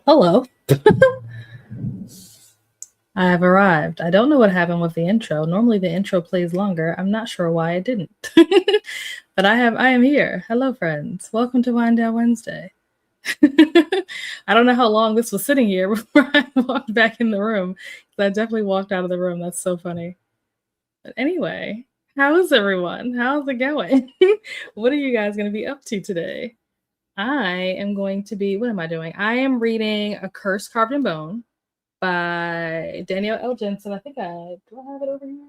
Hello. I have arrived. I don't know what happened with the intro. Normally the intro plays longer. I'm not sure why it didn't. But I am here. Hello, friends. Welcome to Wind Down Wednesday. I don't know how long this was sitting here before I walked back in the room. I definitely walked out of the room. That's so funny. But anyway, how is everyone? How's it going? What are you guys going to be up to today? I am going to be, what am I doing? I am reading A Curse Carved in Bone by Danielle L. Jensen. Do I have it over here?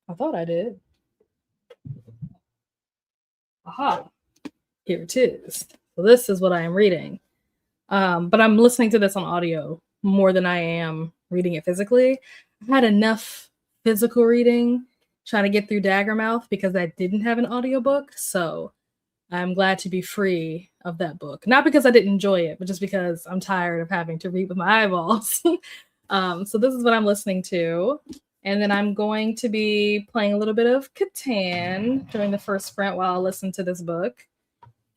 I thought I did. Aha, here it is. So this is what I am reading. But I'm listening to this on audio more than I am reading it physically. I've had enough physical reading trying to get through Daggermouth because I didn't have an audiobook. So I'm glad to be free of that book. Not because I didn't enjoy it, but just because I'm tired of having to read with my eyeballs. So this is what I'm listening to. And then I'm going to be playing a little bit of Catan during the first sprint while I listen to this book.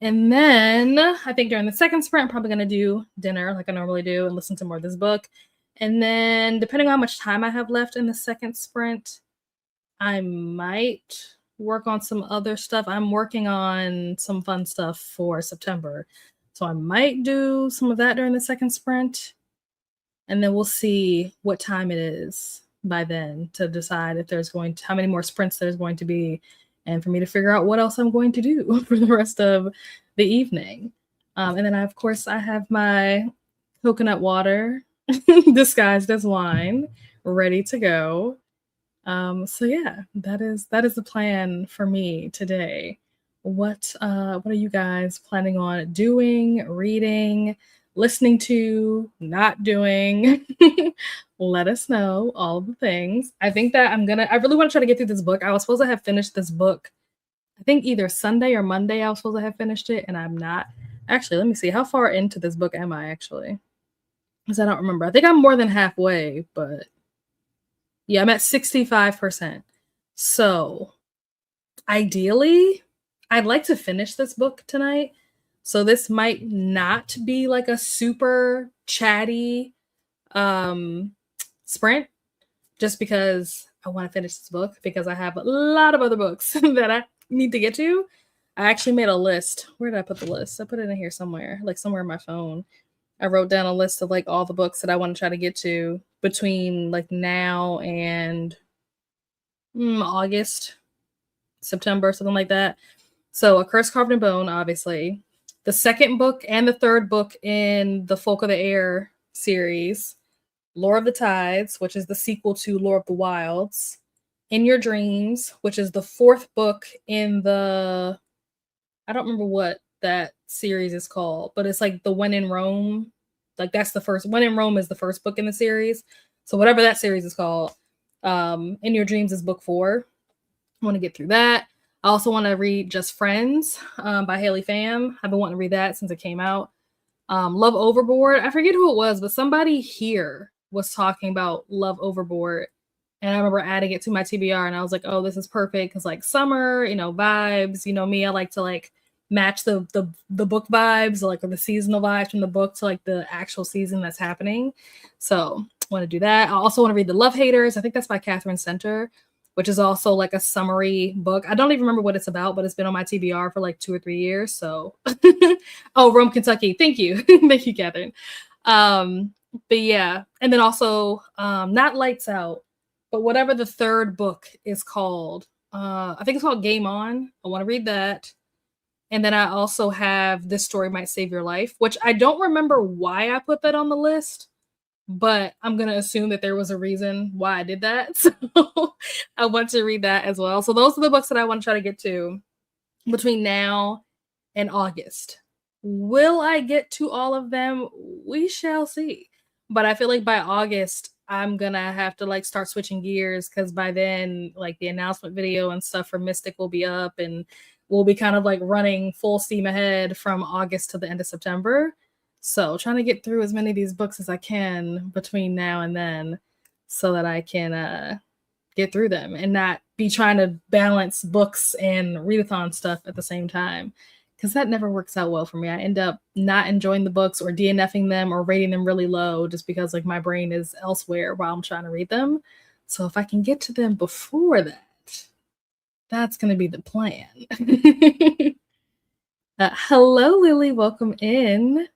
And then I think during the second sprint, I'm probably going to do dinner like I normally do and listen to more of this book. And then depending on how much time I have left in the second sprint, I might work on some other stuff. I'm working on some fun stuff for September. So I might do some of that during the second sprint. And then we'll see what time it is by then to decide if there's how many more sprints there's going to be, and for me to figure out what else I'm going to do for the rest of the evening. And then of course I have my coconut water disguised as wine ready to go. So yeah, that is the plan for me today. What are you guys planning on doing, reading, listening to, not doing? Let us know all the things. I think that I really want to try to get through this book. I was supposed to have finished this book, I think either Sunday or Monday I was supposed to have finished it, and I'm not. Actually, let me see. How far into this book am I actually? Because I don't remember. I think I'm more than halfway, but yeah, I'm at 65%. So ideally, I'd like to finish this book tonight. So this might not be like a super chatty sprint, just because I want to finish this book, because I have a lot of other books that I need to get to. I actually made a list. Where did I put the list? I put it in here somewhere, like somewhere in my phone. I wrote down a list of like all the books that I want to try to get to between like now and August. September, something like that. So A Curse Carved in Bone, obviously. The second book and the third book in the Folk of the Air series, Lore of the Tides, which is the sequel to Lore of the Wilds. In Your Dreams, which is the fourth book in the, I don't remember what that series is called, but it's like the When in Rome. Like that's the first, When in Rome is the first book in the series. So whatever that series is called, In Your Dreams is book 4. I want to get through that. I also want to read Just Friends by Haley Pham. I've been wanting to read that since it came out. Love Overboard. I forget who it was, but somebody here was talking about Love Overboard. And I remember adding it to my TBR and I was like, oh, this is perfect. Cause like summer, vibes, me, I like to like match the book vibes, or like the seasonal vibes from the book to like the actual season that's happening. So I want to do that. I also want to read The Love Haters. I think that's by Catherine Center, which is also like a summary book. I don't even remember what it's about, but it's been on my TBR for like 2 or 3 years. So, oh, Rome, Kentucky. Thank you. Thank you, Catherine. But yeah. And then also not Lights Out, but whatever the third book is called. I think it's called Game On. I want to read that. And then I also have This Story Might Save Your Life, which I don't remember why I put that on the list, but I'm going to assume that there was a reason why I did that. So I want to read that as well. So those are the books that I want to try to get to between now and August. Will I get to all of them? We shall see. But I feel like by August, I'm going to have to like start switching gears, because by then, like the announcement video and stuff for Mystic will be up, and we'll be kind of like running full steam ahead from August to the end of September. So trying to get through as many of these books as I can between now and then, so that I can get through them and not be trying to balance books and readathon stuff at the same time, because that never works out well for me. I end up not enjoying the books or DNFing them or rating them really low just because like my brain is elsewhere while I'm trying to read them. So if I can get to them before that, that's going to be the plan. Hello, Lily. Welcome in.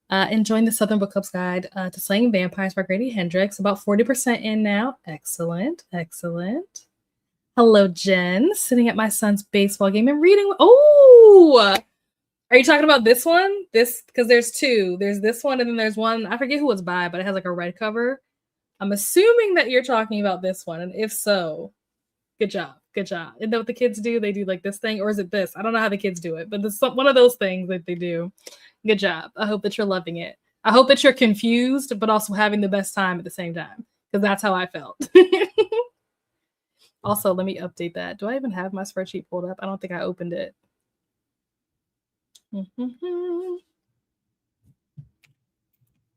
Enjoying the Southern Book Club's guide to Slaying Vampires by Grady Hendrix. About 40% in now. Excellent. Excellent. Hello, Jen. Sitting at my son's baseball game and reading. Oh! Are you talking about this one? This, because there's two. There's this one, and then there's one. I forget who it's by, but it has like a red cover. I'm assuming that you're talking about this one. And if so, good job. Good job. Isn't that what the kids do? They do like this thing, or is it this? I don't know how the kids do it, but this is one of those things that they do. Good job. I hope that you're loving it. I hope that you're confused, but also having the best time at the same time, because that's how I felt. Also, let me update that. Do I even have my spreadsheet pulled up? I don't think I opened it.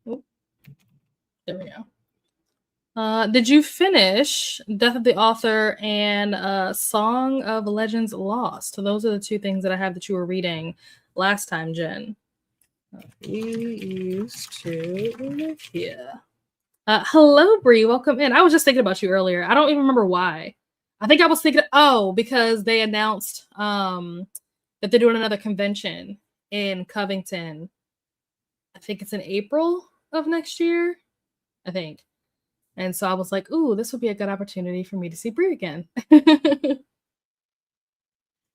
Oh, there we go. Did you finish Death of the Author and Song of Legends Lost? So those are the two things that I have that you were reading last time, Jen. We used to live here. Hello, Bree. Welcome in. I was just thinking about you earlier. I don't even remember why. I think I was thinking, because they announced that they're doing another convention in Covington. I think it's in April of next year, I think. And so I was like, ooh, this would be a good opportunity for me to see Bree again.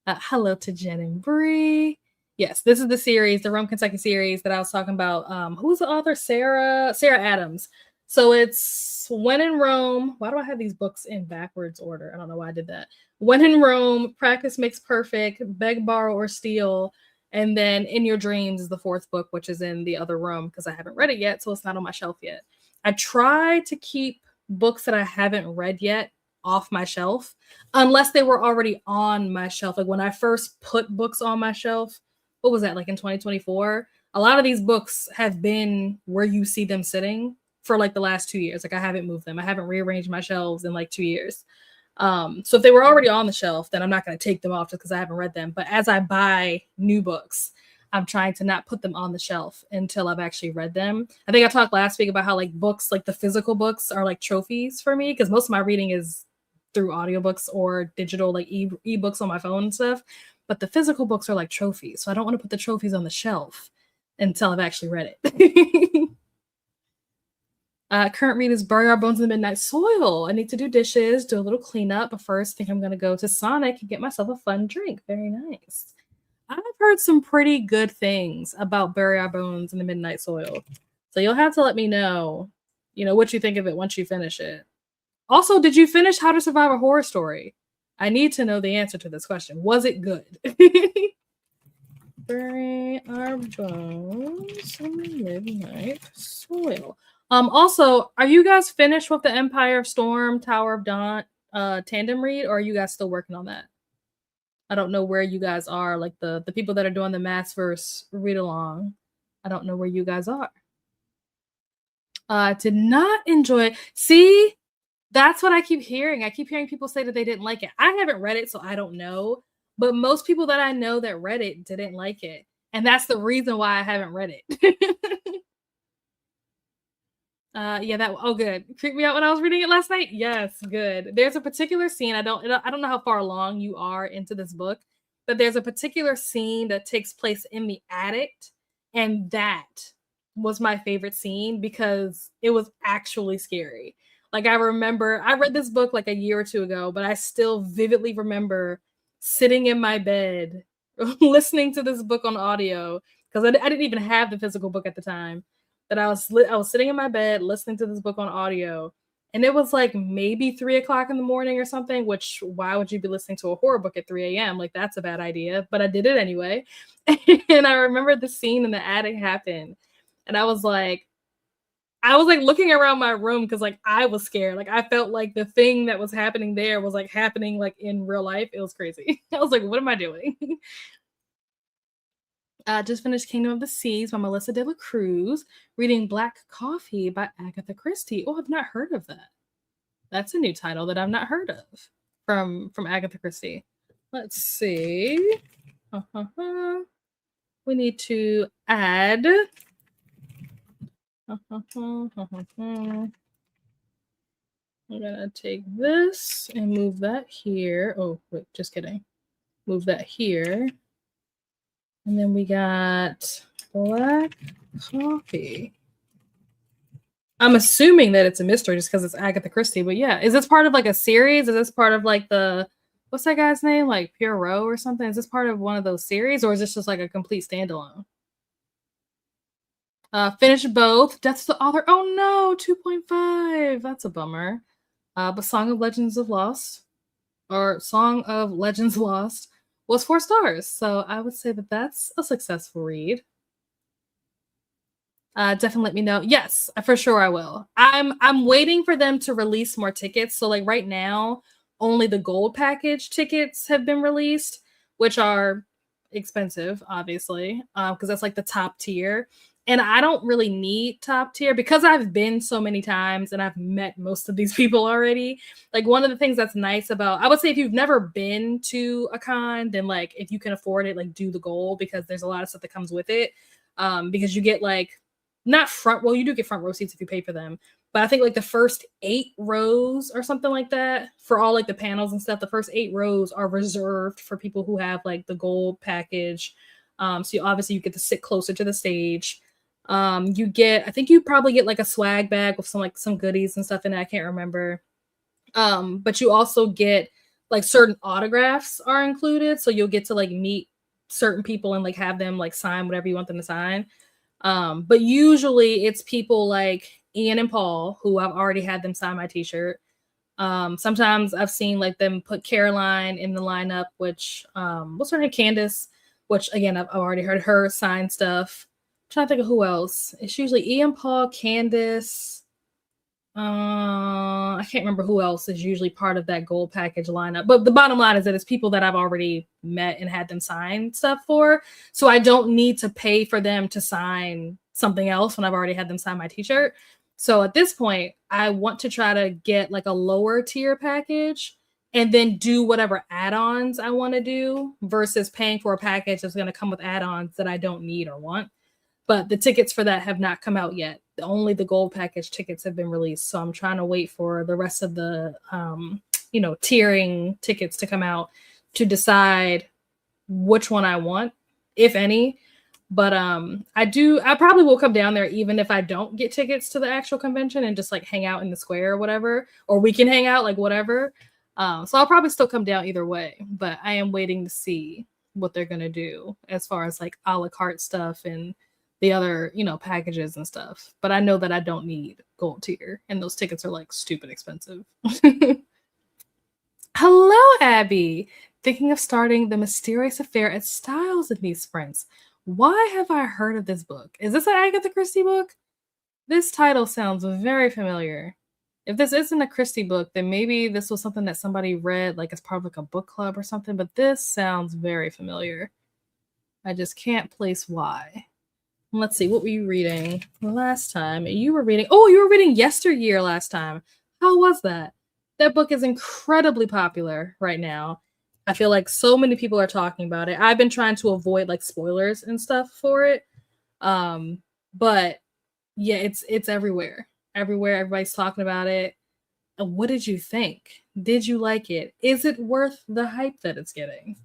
Hello to Jen and Bree. Yes, this is the series, the Rome, Kentucky series that I was talking about. Who's the author? Sarah Adams. So it's When in Rome. Why do I have these books in backwards order? I don't know why I did that. When in Rome, Practice Makes Perfect, Beg, Borrow, or Steal. And then In Your Dreams is the fourth book, which is in the other room because I haven't read it yet, so it's not on my shelf yet. I try to keep books that I haven't read yet off my shelf, unless they were already on my shelf. Like when I first put books on my shelf, what was that, like in 2024? A lot of these books have been where you see them sitting for like the last 2 years. Like I haven't moved them. I haven't rearranged my shelves in like 2 years. So if they were already on the shelf, then I'm not going to take them off just because I haven't read them. But as I buy new books, I'm trying to not put them on the shelf until I've actually read them. I think I talked last week about how like books, like the physical books are like trophies for me, because most of my reading is through audiobooks or digital, like ebooks on my phone and stuff. But the physical books are like trophies. So I don't want to put the trophies on the shelf until I've actually read it. Current read is Bury Our Bones in the Midnight Soil. I need to do dishes, do a little cleanup, but first I think I'm going to go to Sonic and get myself a fun drink. Very nice. I've heard some pretty good things about Bury Our Bones in the Midnight Soil. So you'll have to let me know, what you think of it once you finish it. Also, did you finish How to Survive a Horror Story? I need to know the answer to this question. Was it good? Bury Our Bones in the Midnight Soil. Also, are you guys finished with the Empire of Storm, Tower of Dawn tandem read, or are you guys still working on that? I don't know where you guys are, like the people that are doing the Massverse read along. I don't know where you guys are. Did not enjoy it. See, that's what I keep hearing. I keep hearing people say that they didn't like it. I haven't read it, so I don't know. But most people that I know that read it didn't like it. And that's the reason why I haven't read it. Good. Creeped me out when I was reading it last night. Yes, good. There's a particular scene. I don't know how far along you are into this book, but there's a particular scene that takes place in the attic, and that was my favorite scene because it was actually scary. Like, I remember I read this book like a year or two ago, but I still vividly remember sitting in my bed listening to this book on audio because I didn't even have the physical book at the time. That I was sitting in my bed listening to this book on audio, and it was like maybe 3:00 in the morning or something, which why would you be listening to a horror book at 3 a.m.? Like, that's a bad idea, but I did it anyway. And I remember the scene in the attic happened, and I was like looking around my room because like I was scared. Like, I felt like the thing that was happening there was like happening like in real life. It was crazy. I was like, what am I doing? Just finished Kingdom of the Seas by Melissa de la Cruz, reading Black Coffee by Agatha Christie. Oh, I've not heard of that. That's a new title that I've not heard of from Agatha Christie. Let's see. We need to add. I'm gonna take this and move that here. Oh, wait, just kidding. Move that here. And then we got Black Coffee. I'm assuming that it's a mystery just because it's Agatha Christie, but yeah. Is this part of like a series? Is this part of like what's that guy's name? Like Poirot or something? Is this part of one of those series, or is this just like a complete standalone? Finished both. Death's the Author. Oh no, 2.5. That's a bummer. But Song of Legends Lost was 4 stars. So I would say that that's a successful read. Definitely let me know. Yes, for sure I will. I'm waiting for them to release more tickets. So like right now, only the gold package tickets have been released, which are expensive, obviously, because that's like the top tier. And I don't really need top tier because I've been so many times and I've met most of these people already. Like, one of the things that's nice about, I would say if you've never been to a con, then like if you can afford it, like do the gold because there's a lot of stuff that comes with it. Because you get like, you do get front row seats if you pay for them. But I think like the first 8 rows or something like that for all like the panels and stuff, the first 8 rows are reserved for people who have like the gold package. So you get to sit closer to the stage. I think you probably get like a swag bag with some goodies and stuff in it. I can't remember. But you also get like certain autographs are included. So you'll get to like meet certain people and like have them like sign whatever you want them to sign. But usually it's people like Ian and Paul who I've already had them sign my t-shirt. Sometimes I've seen like them put Caroline in the lineup, which what's her name? Candace, which again, I've already heard her sign stuff. I'm trying to think of who else. It's usually Ian, Paul, Candace. I can't remember who else is usually part of that gold package lineup. But the bottom line is that it's people that I've already met and had them sign stuff for. So I don't need to pay for them to sign something else when I've already had them sign my t-shirt. So at this point, I want to try to get like a lower tier package and then do whatever add-ons I want to do versus paying for a package that's going to come with add-ons that I don't need or want. But the tickets for that have not come out yet. Only the gold package tickets have been released. So I'm trying to wait for the rest of the, tiering tickets to come out to decide which one I want, if any. But I probably will come down there even if I don't get tickets to the actual convention and just like hang out in the square or whatever, or we can hang out like whatever. So I'll probably still come down either way, but I am waiting to see what they're gonna do as far as like a la carte stuff and the other, packages and stuff. But I know that I don't need gold tier, and those tickets are like stupid expensive. Hello, Abby. Thinking of starting the mysterious affair at Styles and These Friends. Why have I heard of this book? Is this an Agatha Christie book? This title sounds very familiar. If this isn't a Christie book, then maybe this was something that somebody read like as part of like a book club or something, but this sounds very familiar. I just can't place why. Let's see, what were you reading last time? You were reading Yesteryear last time. How was that? That book is incredibly popular right now. I feel like so many people are talking about it. I've been trying to avoid like spoilers and stuff for it. But yeah, it's everywhere. Everywhere, everybody's talking about it. What did you think? Did you like it? Is it worth the hype that it's getting?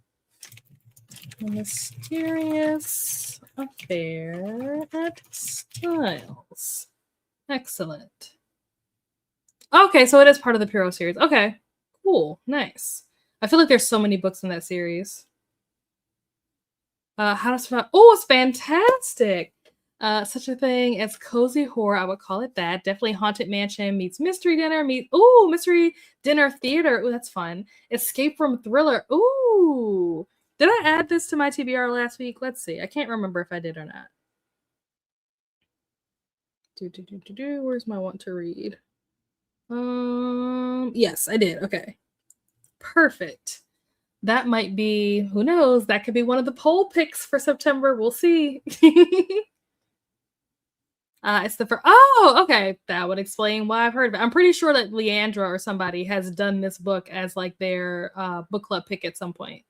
Mysterious Affair at Styles. Excellent. Okay, so it is part of the Puro series. Okay, cool, nice. I feel like there's so many books in that series. How to survive? Oh, it's fantastic. Such a thing as cozy horror, I would call it that. Definitely Haunted Mansion meets Mystery Dinner Mystery Dinner Theater. Ooh, that's fun. Escape from Thriller. Ooh. Did I add this to my TBR last week? Let's see. I can't remember if I did or not. Where's my want to read? Yes, I did. Okay. Perfect. That might be, who knows, that could be one of the poll picks for September. We'll see. Okay. That would explain why I've heard of it. I'm pretty sure that Leandra or somebody has done this book as like their book club pick at some point.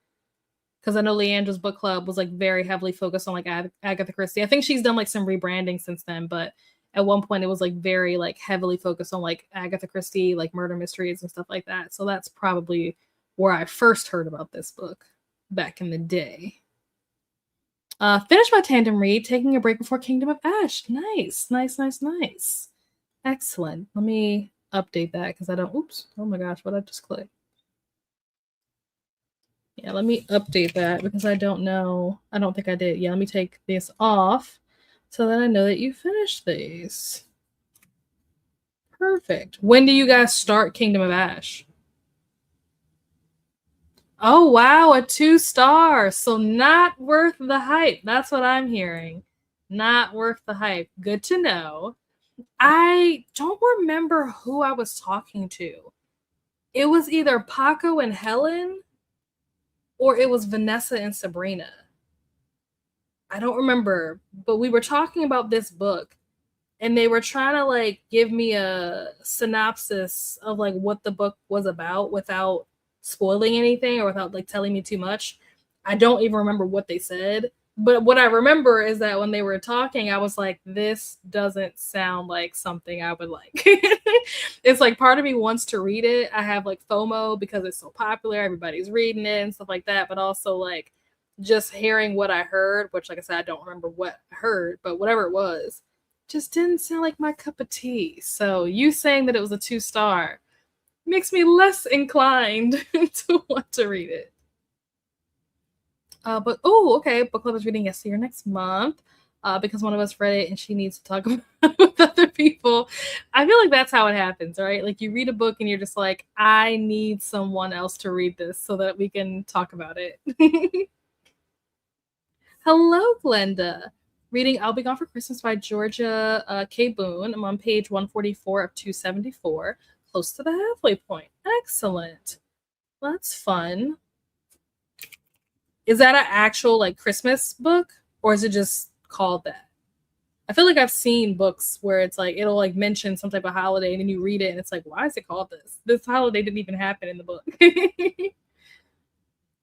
Because I know Leandra's book club was like very heavily focused on like Agatha Christie. I think she's done like some rebranding since then, but at one point it was like very like heavily focused on like Agatha Christie, like murder mysteries and stuff like that. So that's probably where I first heard about this book back in the day. Finished my tandem read, taking a break before Kingdom of Ash. Nice. Excellent. Let me update that because I don't, oops. Oh my gosh, what I just clicked. Yeah, let me update that because I don't know. I don't think I did. Yeah, let me take this off so that I know that you finished these. Perfect. When do you guys start Kingdom of Ash? Oh, wow, a 2 stars. So not worth the hype. That's what I'm hearing. Not worth the hype. Good to know. I don't remember who I was talking to. It was either Paco and Helen or it was Vanessa and Sabrina. I don't remember, but we were talking about this book and they were trying to like give me a synopsis of like what the book was about without spoiling anything or without like telling me too much. I don't even remember what they said, but what I remember is that when they were talking, I was like, this doesn't sound like something I would like. It's like part of me wants to read it. I have like FOMO because it's so popular, everybody's reading it and stuff like that, but also like just hearing what I heard, which like I said, I don't remember what I heard, but whatever it was, just didn't sound like my cup of tea. So you saying that it was a 2 star makes me less inclined to want to read it. But okay, book club is reading Yesteryear next month because one of us read it and she needs to talk about it with other people. I feel like that's how it happens, right? Like you read a book and you're just like, I need someone else to read this so that we can talk about it. Hello, Glenda. Reading I'll Be Gone for Christmas by Georgia K. Boone. I'm on page 144 of 274, close to the halfway point. Excellent. Well, that's fun. Is that an actual like Christmas book or is it just called that? I feel like I've seen books where it's like it'll like mention some type of holiday and then you read it and it's like, why is it called this? This holiday didn't even happen in the book.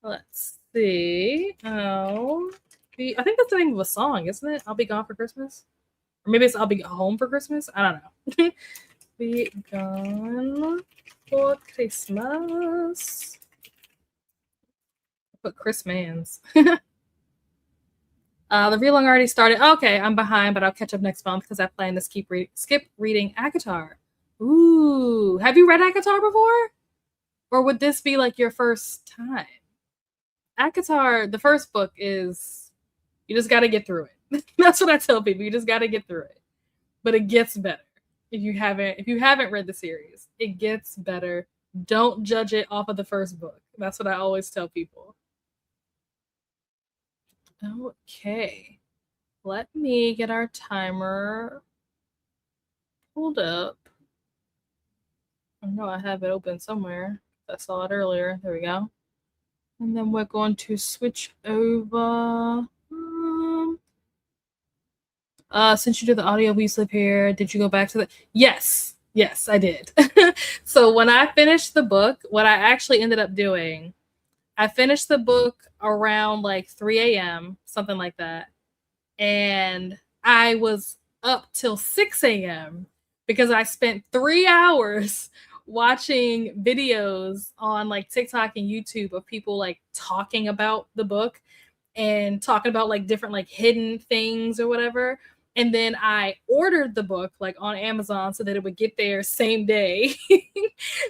Let's see. I think that's the name of a song, isn't it? I'll Be Gone for Christmas. Or maybe it's I'll Be Home for Christmas. I don't know. Be Gone for Christmas. But Chris Mans. The read along already started. Okay, I'm behind, but I'll catch up next month because I plan to skip reading ACOTAR. Ooh, have you read ACOTAR before? Or would this be like your first time? ACOTAR, the first book is, you just got to get through it. That's what I tell people. You just got to get through it. But it gets better. If you haven't read the series, it gets better. Don't judge it off of the first book. That's what I always tell people. Okay. Let me get our timer pulled up. I know I have it open somewhere. I saw it earlier. There we go. And then we're going to switch over. Since you did the audio, we sleep here. Did you go back to the? Yes, I did. So when I finished the book, what I actually ended up doing, I finished the book around like 3 a.m., something like that. And I was up till 6 a.m. because I spent 3 hours watching videos on like TikTok and YouTube of people like talking about the book and talking about like different like hidden things or whatever. And then I ordered the book like on Amazon so that it would get there same day.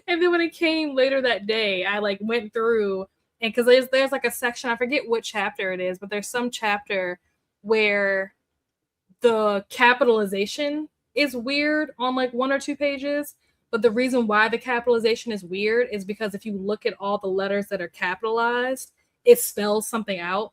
And then when it came later that day, I like went through, and because there's like a section, I forget what chapter it is, but there's some chapter where the capitalization is weird on like 1 or 2 pages. But the reason why the capitalization is weird is because if you look at all the letters that are capitalized, it spells something out.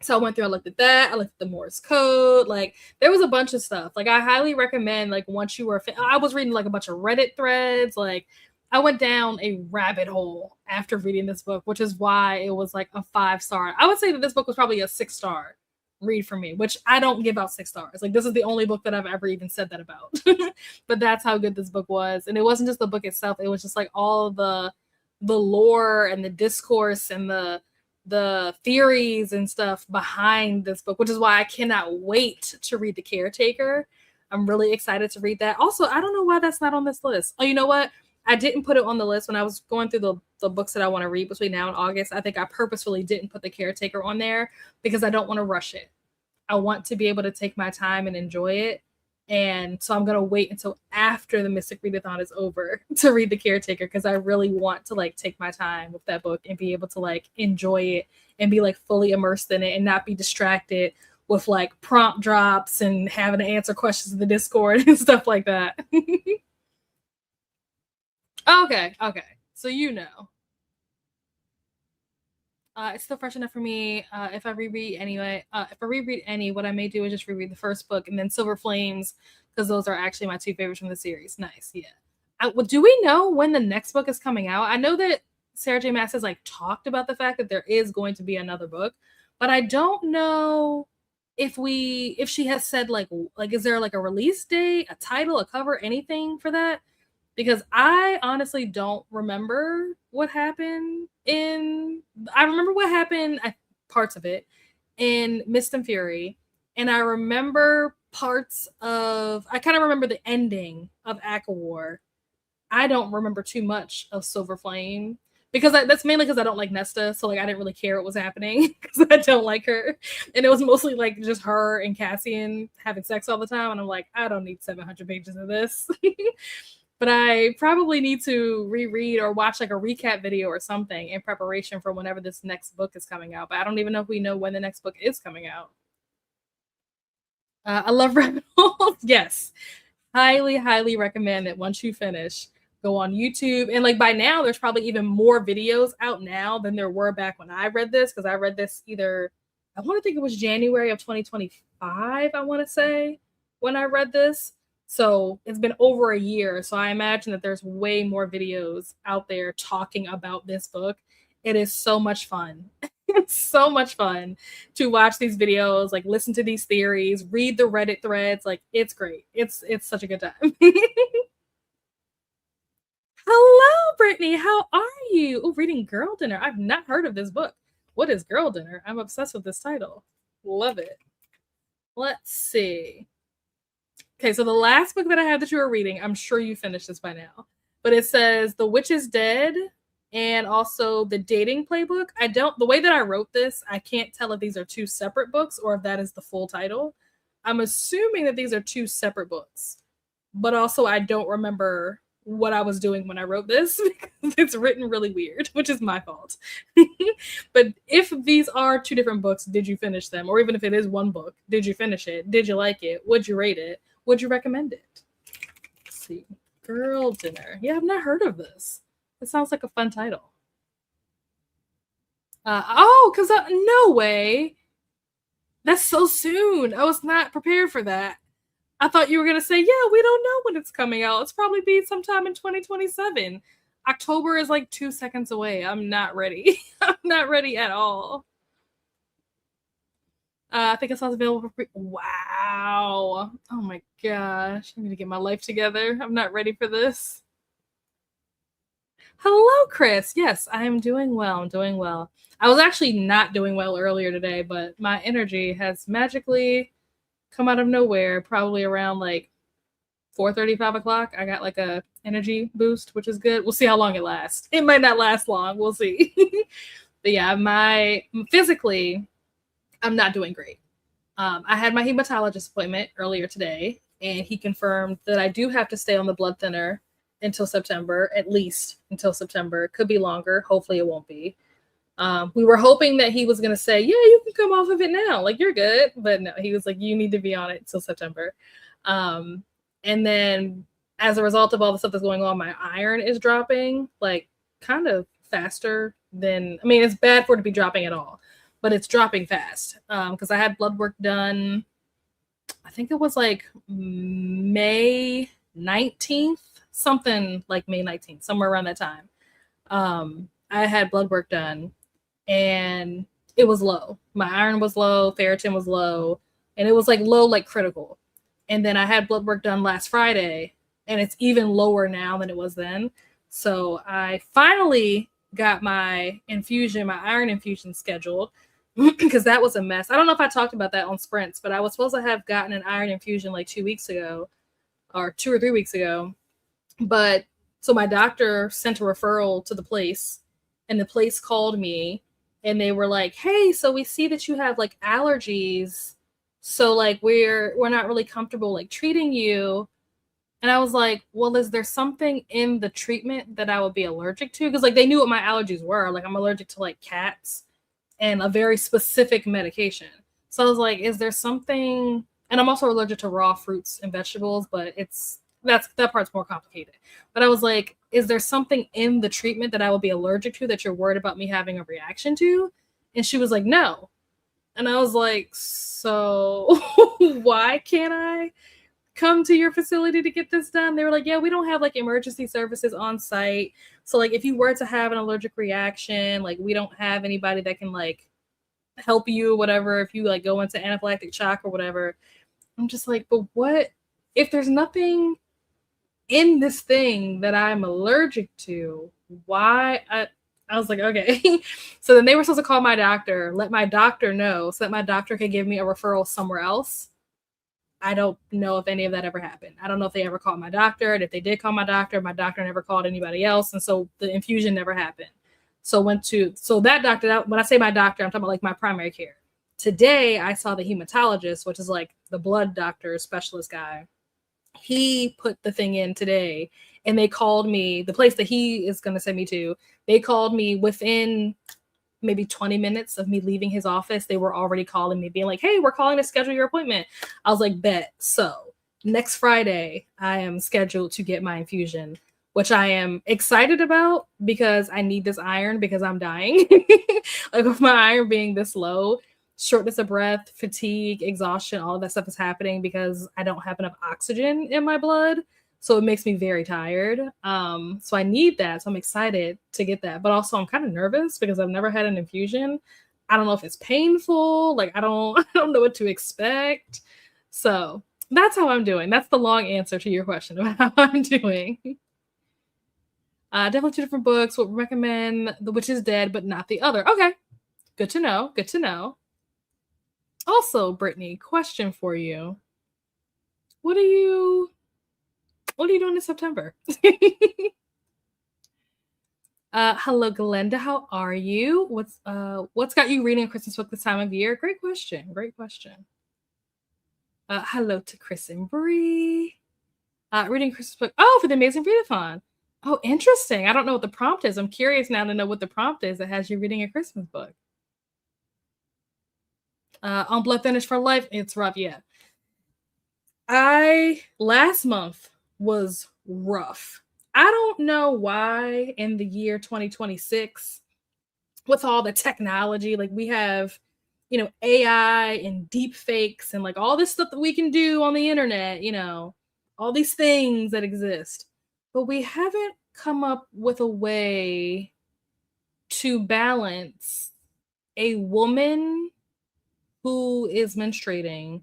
So I went through, I looked at that, I looked at the Morse code, like there was a bunch of stuff. Like I highly recommend, like once you were, I was reading like a bunch of Reddit threads, like I went down a rabbit hole after reading this book, which is why it was like a 5-star. I would say that this book was probably a 6-star read for me, which I don't give out 6 stars. Like this is the only book that I've ever even said that about. But that's how good this book was. And it wasn't just the book itself, it was just like all the lore and the discourse and the theories and stuff behind this book, which is why I cannot wait to read The Caretaker. I'm really excited to read that. Also, I don't know why that's not on this list. Oh, you know what? I didn't put it on the list when I was going through the books that I want to read between now and August. I think I purposefully didn't put The Caretaker on there because I don't want to rush it. I want to be able to take my time and enjoy it. And so I'm going to wait until after the Mystic Readathon is over to read The Caretaker, because I really want to like take my time with that book and be able to like enjoy it and be like fully immersed in it and not be distracted with like prompt drops and having to answer questions in the Discord and stuff like that. Okay. So you know. It's still fresh enough for me. If I reread any, what I may do is just reread the first book and then Silver Flames, because those are actually my 2 favorites from the series. Nice, yeah. Do we know when the next book is coming out? I know that Sarah J. Maas has like talked about the fact that there is going to be another book, but I don't know if she has said like is there like a release date, a title, a cover, anything for that? Because I honestly don't remember what happened I remember what happened, parts of it, in Mist and Fury. And I remember I kind of remember the ending of ACOWAR. I don't remember too much of Silver Flame, because that's mainly because I don't like Nesta. So like I didn't really care what was happening because I don't like her. And it was mostly like just her and Cassian having sex all the time. And I'm like, I don't need 700 pages of this. But I probably need to reread or watch like a recap video or something in preparation for whenever this next book is coming out. But I don't even know if we know when the next book is coming out. I love rabbit holes. Yes. Highly recommend that once you finish, go on YouTube. And like by now, there's probably even more videos out now than there were back when I read this, because I read this I want to think it was January of 2025, I want to say, when I read this. So it's been over a year. So I imagine that there's way more videos out there talking about this book. It is so much fun. It's so much fun to watch these videos, like listen to these theories, read the Reddit threads. Like it's great. It's such a good time. Hello, Brittany. How are you? Oh, reading Girl Dinner. I've not heard of this book. What is Girl Dinner? I'm obsessed with this title. Love it. Let's see. Okay, so the last book that I have that you were reading, I'm sure you finished this by now, but it says The Witch is Dead, and also the dating playbook. The way that I wrote this, I can't tell if these are two separate books or if that is the full title. I'm assuming that these are two separate books, but also I don't remember what I was doing when I wrote this because it's written really weird, which is my fault. But if these are two different books, did you finish them? Or even if it is one book, did you finish it? Did you like it? Would you rate it? Would you recommend it? Let's see. Girl Dinner. Yeah, I've not heard of this. It sounds like a fun title. Because no way. That's so soon. I was not prepared for that. I thought you were going to say, yeah, we don't know when it's coming out. It's probably be sometime in 2027. October is like 2 seconds away. I'm not ready. I'm not ready at all. I think it sounds available for free. Wow. Oh my gosh. I need to get my life together. I'm not ready for this. Hello, Chris. Yes, I am doing well. I'm doing well. I was actually not doing well earlier today, but my energy has magically come out of nowhere, probably around like 4:30, 5 o'clock. I got like a energy boost, which is good. We'll see how long it lasts. It might not last long. We'll see. But yeah, physically, I'm not doing great. I had my hematologist appointment earlier today, and he confirmed that I do have to stay on the blood thinner until September, at least until September. It could be longer. Hopefully it won't be. We were hoping that he was going to say, yeah, you can come off of it now. Like, you're good. But no, he was like, you need to be on it until September. And then as a result of all the stuff that's going on, my iron is dropping like kind of faster than, I mean, it's bad for it to be dropping at all, but it's dropping fast. Because I had blood work done, I think it was like May 19th, something like May 19th, somewhere around that time. I had blood work done and it was low. My iron was low, ferritin was low, and it was like low, like critical. And then I had blood work done last Friday, and it's even lower now than it was then. So I finally got my infusion, my iron infusion scheduled because that was a mess. I don't know if I talked about that on Sprints, but I was supposed to have gotten an iron infusion like 2 weeks ago or 2 or 3 weeks ago. But so my doctor sent a referral to the place, and the place called me and they were like, hey, so we see that you have like allergies. So like we're not really comfortable like treating you. And I was like, well, is there something in the treatment that I would be allergic to? Because like they knew what my allergies were. Like I'm allergic to like cats and a very specific medication. So I was like, is there something? And I'm also allergic to raw fruits and vegetables, but that part's more complicated. But I was like, is there something in the treatment that I would be allergic to that you're worried about me having a reaction to? And she was like, no. And I was like, so why can't I come to your facility to get this done? They were like, yeah, we don't have like emergency services on site. So like if you were to have an allergic reaction, like we don't have anybody that can like help you, whatever, if you like go into anaphylactic shock or whatever. I'm just like, but what if there's nothing in this thing that I'm allergic to? Why? I was like, okay. So then they were supposed to call my doctor, let my doctor know so that my doctor could give me a referral somewhere else. I don't know if any of that ever happened. I don't know if they ever called my doctor. And if they did call my doctor never called anybody else. And so the infusion never happened. So that doctor, when I say my doctor, I'm talking about like my primary care. Today, I saw the hematologist, which is like the blood doctor specialist guy. He put the thing in today, and they called me, the place that he is going to send me to, they called me within maybe 20 minutes of me leaving his office. They were already calling me, being like, hey, we're calling to schedule your appointment. I was like, bet. So next Friday, I am scheduled to get my infusion, which I am excited about because I need this iron because I'm dying. Like with my iron being this low, shortness of breath, fatigue, exhaustion, all of that stuff is happening because I don't have enough oxygen in my blood. So it makes me very tired. So I need that. So I'm excited to get that. But also I'm kind of nervous because I've never had an infusion. I don't know if it's painful. Like I don't know what to expect. So that's how I'm doing. That's the long answer to your question about how I'm doing. Definitely two different books. Would recommend The Witch is Dead, but not the other. Okay. Good to know. Good to know. Also, Brittany, question for you. What are you doing in September? Hello, Glenda. How are you? What's got you reading a Christmas book this time of year? Great question. Great question. Hello to Chris and Bree. Reading a Christmas book. Oh, for the Amazing Readathon. Oh, interesting. I don't know what the prompt is. I'm curious now to know what the prompt is that has you reading a Christmas book. On Blood Finish for Life, it's rough. Yeah. Last month was rough. I don't know why in the year 2026, with all the technology, like we have, AI and deep fakes and like all this stuff that we can do on the internet, all these things that exist. But we haven't come up with a way to balance a woman who is menstruating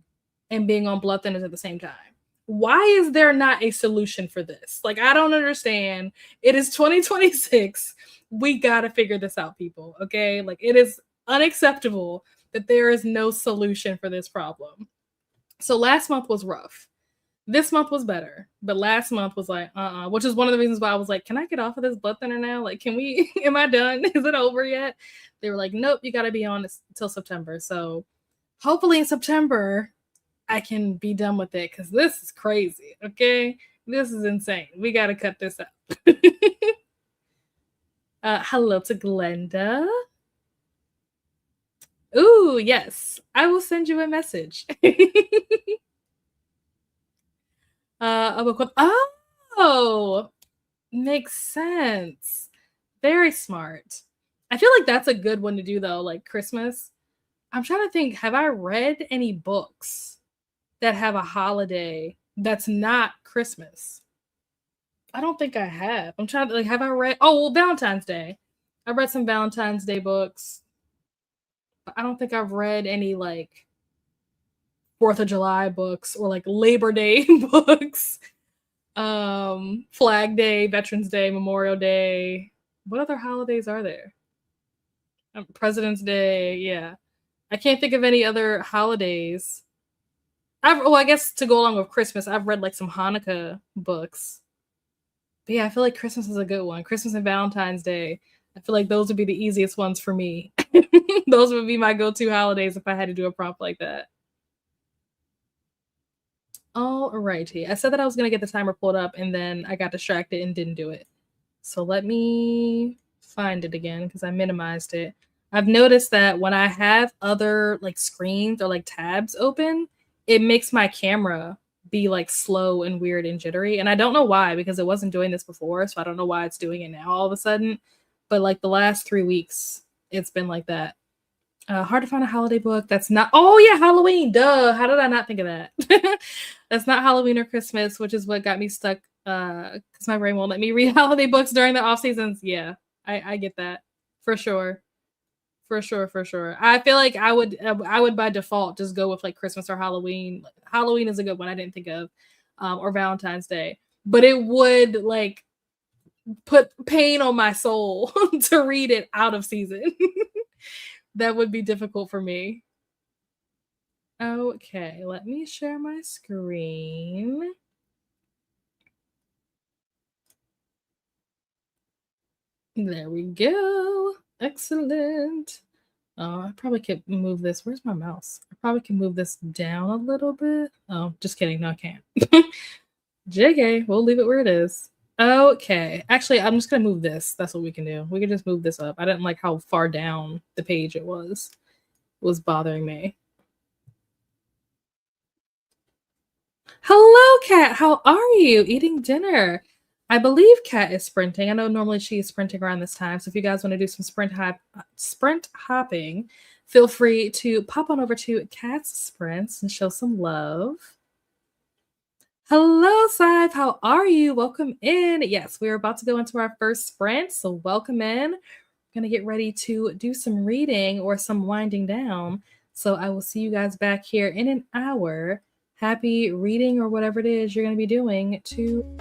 and being on blood thinners at the same time. Why is there not a solution for this? Like, I don't understand. It is 2026. We got to figure this out, people. Okay. Like, it is unacceptable that there is no solution for this problem. So last month was rough. This month was better, but last month was like, which is one of the reasons why I was like, can I get off of this blood thinner now? Like, am I done? Is it over yet? They were like, nope, you got to be on until September. So hopefully in September, I can be done with it because this is crazy. Okay. This is insane. We got to cut this out. Hello to Glenda. Ooh, yes. I will send you a message. Oh, makes sense. Very smart. I feel like that's a good one to do though, like Christmas. I'm trying to think, have I read any books that have a holiday that's not Christmas? I don't think I have. I'm trying to like, have I read? Oh, well, Valentine's Day. I read some Valentine's Day books. But I don't think I've read any like 4th of July books or like Labor Day books. Flag Day, Veterans Day, Memorial Day. What other holidays are there? President's Day, yeah. I can't think of any other holidays. I guess to go along with Christmas, I've read like some Hanukkah books. But yeah, I feel like Christmas is a good one. Christmas and Valentine's Day. I feel like those would be the easiest ones for me. Those would be my go-to holidays if I had to do a prompt like that. Alrighty. I said that I was going to get the timer pulled up and then I got distracted and didn't do it. So let me find it again because I minimized it. I've noticed that when I have other like screens or like tabs open, it makes my camera be like slow and weird and jittery. And I don't know why because it wasn't doing this before. So I don't know why it's doing it now all of a sudden. But like the last 3 weeks, it's been like that. Hard to find a holiday book that's not. Oh yeah, Halloween. Duh. How did I not think of that? That's not Halloween or Christmas, which is what got me stuck. Because my brain won't let me read holiday books during the off seasons. Yeah, I get that for sure. For sure. I feel like I would by default just go with like Christmas or Halloween. Halloween is a good one I didn't think of, or Valentine's Day. But it would like put pain on my soul to read it out of season. That would be difficult for me. Okay, let me share my screen. There we go. Excellent. Oh, I probably could move this. Where's my mouse? I probably can move this down a little bit. Oh, just kidding. No, I can't. JK, we'll leave it where it is. Okay. Actually, I'm just going to move this. That's what we can do. We can just move this up. I didn't like how far down the page it was. It was bothering me. Hello, Kat. How are you? Eating dinner. I believe Kat is sprinting. I know normally she is sprinting around this time. So if you guys want to do some sprint hopping, feel free to pop on over to Kat's Sprints and show some love. Hello, Sive. How are you? Welcome in. Yes, we're about to go into our first sprint. So welcome in. We're going to get ready to do some reading or some winding down. So I will see you guys back here in an hour. Happy reading or whatever it is you're going to be doing to...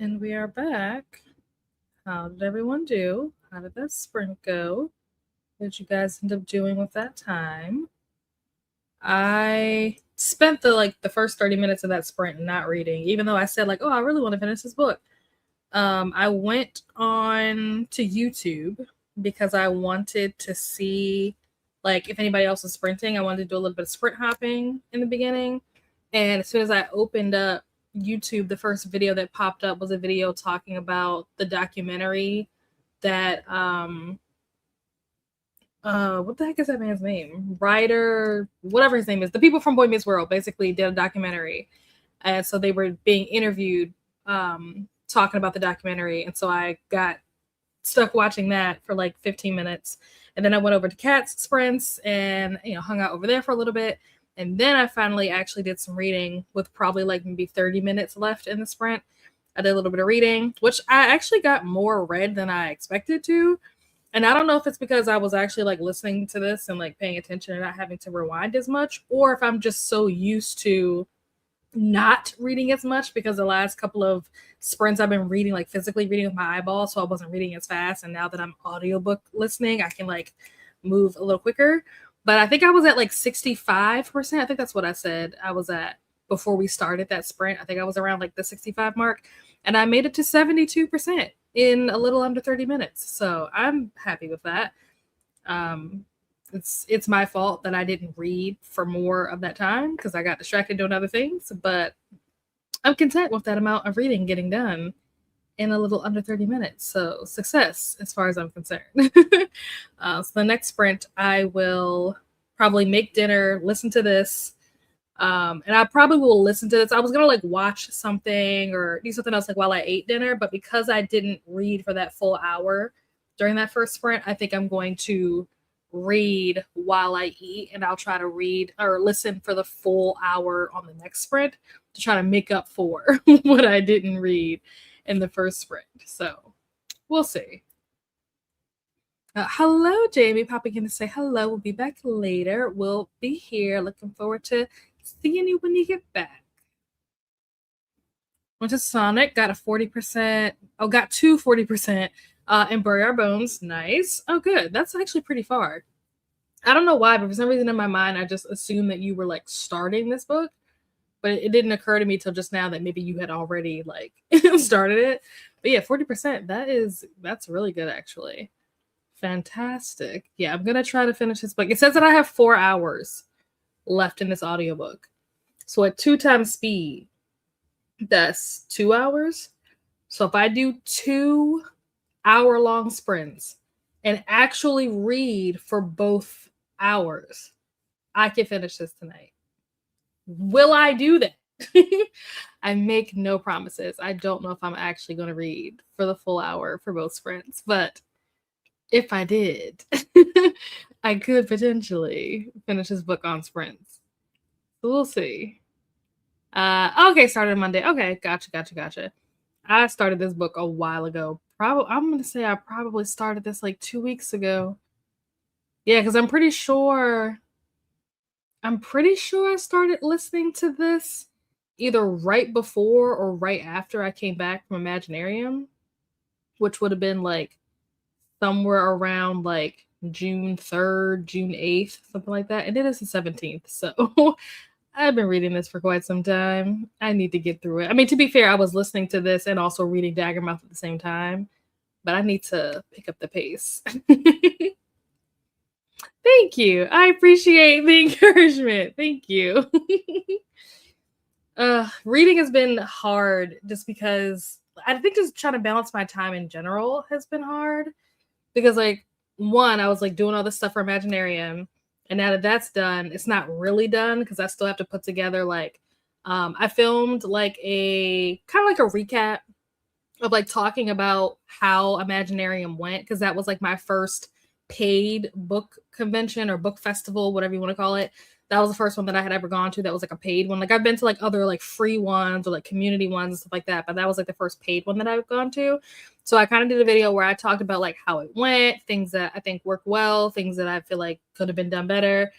And we are back. How did everyone do? How did that sprint go? What did you guys end up doing with that time? I spent the first 30 minutes of that sprint not reading, even though I said like, oh, I really want to finish this book. I went on to YouTube because I wanted to see like if anybody else was sprinting. I wanted to do a little bit of sprint hopping in the beginning. And as soon as I opened up YouTube, the first video that popped up was a video talking about the documentary that what the heck is that man's name? Writer, whatever his name is. The people from Boy Meets World basically did a documentary. And so they were being interviewed talking about the documentary. And so I got stuck watching that for like 15 minutes. And then I went over to Kat's sprints and, hung out over there for a little bit. And then I finally actually did some reading with probably like maybe 30 minutes left in the sprint. I did a little bit of reading, which I actually got more read than I expected to. And I don't know if it's because I was actually like listening to this and like paying attention and not having to rewind as much, or if I'm just so used to not reading as much because the last couple of sprints I've been reading, like physically reading with my eyeballs. So I wasn't reading as fast. And now that I'm audiobook listening, I can like move a little quicker. But I think I was at like 65%. I think that's what I said I was at before we started that sprint. I think I was around like the 65 mark. And I made it to 72% in a little under 30 minutes. So I'm happy with that. It's my fault that I didn't read for more of that time because I got distracted doing other things. But I'm content with that amount of reading getting done in a little under 30 minutes. So success as far as I'm concerned. So the next sprint, I will probably make dinner, listen to this. And I probably will listen to this. I was going to like watch something or do something else like while I ate dinner. But because I didn't read for that full hour during that first sprint, I think I'm going to read while I eat. And I'll try to read or listen for the full hour on the next sprint to try to make up for what I didn't read in the first sprint. So we'll see. Hello, Jamie. Popping in to say hello. We'll be back later. We'll be here. Looking forward to seeing you when you get back. Went to Sonic. Got a 40%. Oh, got 40% and Bury Our Bones. Nice. Oh, good. That's actually pretty far. I don't know why, but for some reason in my mind, I just assumed that you were like starting this book. But it didn't occur to me till just now that maybe you had already like started it. But yeah, 40%. That's really good actually. Fantastic. Yeah, I'm gonna try to finish this book. It says that I have 4 hours left in this audiobook. So at 2 times speed, that's 2 hours. So if I do 2 hour-long sprints and actually read for both hours, I can finish this tonight. Will I do that? I make no promises. I don't know if I'm actually going to read for the full hour for both sprints, but if I did, I could potentially finish this book on sprints. So we'll see. Okay, started Monday. Okay, gotcha. I started this book a while ago. I'm going to say I probably started this like 2 weeks ago. Yeah, because I'm pretty sure I started listening to this either right before or right after I came back from Imaginarium, which would have been like somewhere around like June 3rd, June 8th, something like that. And it is the 17th. So I've been reading this for quite some time. I need to get through it. I mean, to be fair, I was listening to this and also reading Daggermouth at the same time, but I need to pick up the pace. Thank you. I appreciate the encouragement. Thank you. Reading has been hard just because I think just trying to balance my time in general has been hard because like one, I was like doing all this stuff for Imaginarium, and now that that's done, it's not really done because I still have to put together like I filmed like a kind of like a recap of like talking about how Imaginarium went because that was like my first paid book convention or book festival, whatever you want to call it. That was the first one that I had ever gone to that was like a paid one. Like I've been to like other like free ones or like community ones and stuff like that, but that was like the first paid one that I've gone to. So I kind of did a video where I talked about like how it went, things that I think worked well, things that I feel like could have been done better.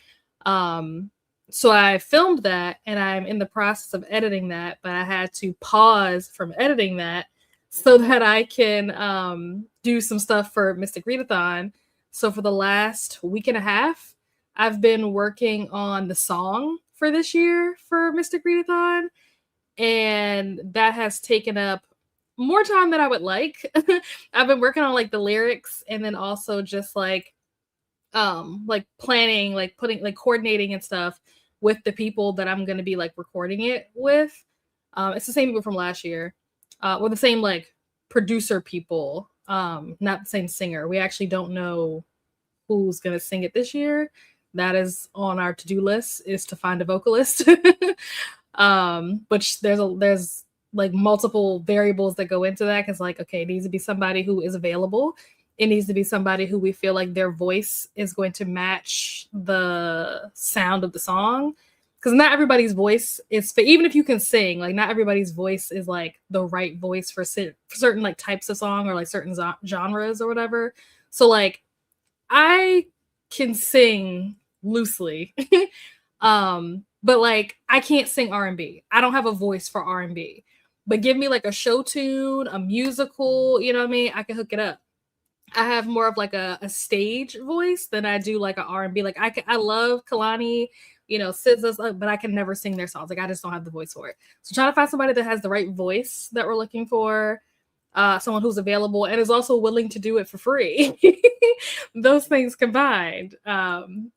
So I filmed that and I'm in the process of editing that, but I had to pause from editing that so that I can do some stuff for Mystic Readathon. So for the last week and a half, I've been working on the song for this year for Mystic Readathon, and that has taken up more time than I would like. I've been working on like the lyrics and then also just like planning, like putting like coordinating and stuff with the people that I'm going to be like recording it with. It's the same people from last year. Or the same like producer people, not the same singer. We actually don't know who's going to sing it this year. That is on our to-do list, is to find a vocalist. But there's like multiple variables that go into that, because like, okay, it needs to be somebody who is available. It needs to be somebody who we feel like their voice is going to match the sound of the song, because not everybody's voice is even if you can sing, like not everybody's voice is like the right voice for certain like types of song or like certain genres or whatever. So like I can sing loosely. But like I can't sing R&B. I don't have a voice for R&B. But give me like a show tune, a musical, you know what I mean? I can hook it up. I have more of like a stage voice than I do like an R&B. Like I love Kalani, you know, SZA, but I can never sing their songs. Like I just don't have the voice for it. So trying to find somebody that has the right voice that we're looking for, someone who's available and is also willing to do it for free. Those things combined,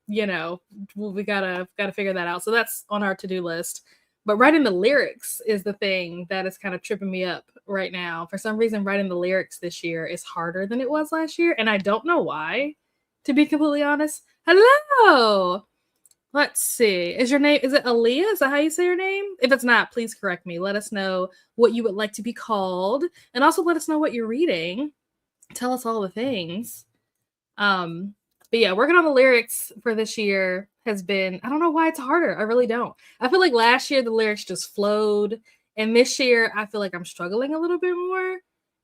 you know, we gotta figure that out. So that's on our to-do list. But writing the lyrics is the thing that is kind of tripping me up right now. For some reason, writing the lyrics this year is harder than it was last year, and I don't know why, to be completely honest. Hello! Let's see. Is it Aaliyah? Is that how you say your name? If it's not, please correct me. Let us know what you would like to be called, and also let us know what you're reading. Tell us all the things. But yeah, working on the lyrics for this year has been, I don't know why it's harder. I really don't. I feel like last year the lyrics just flowed, and this year I feel like I'm struggling a little bit more.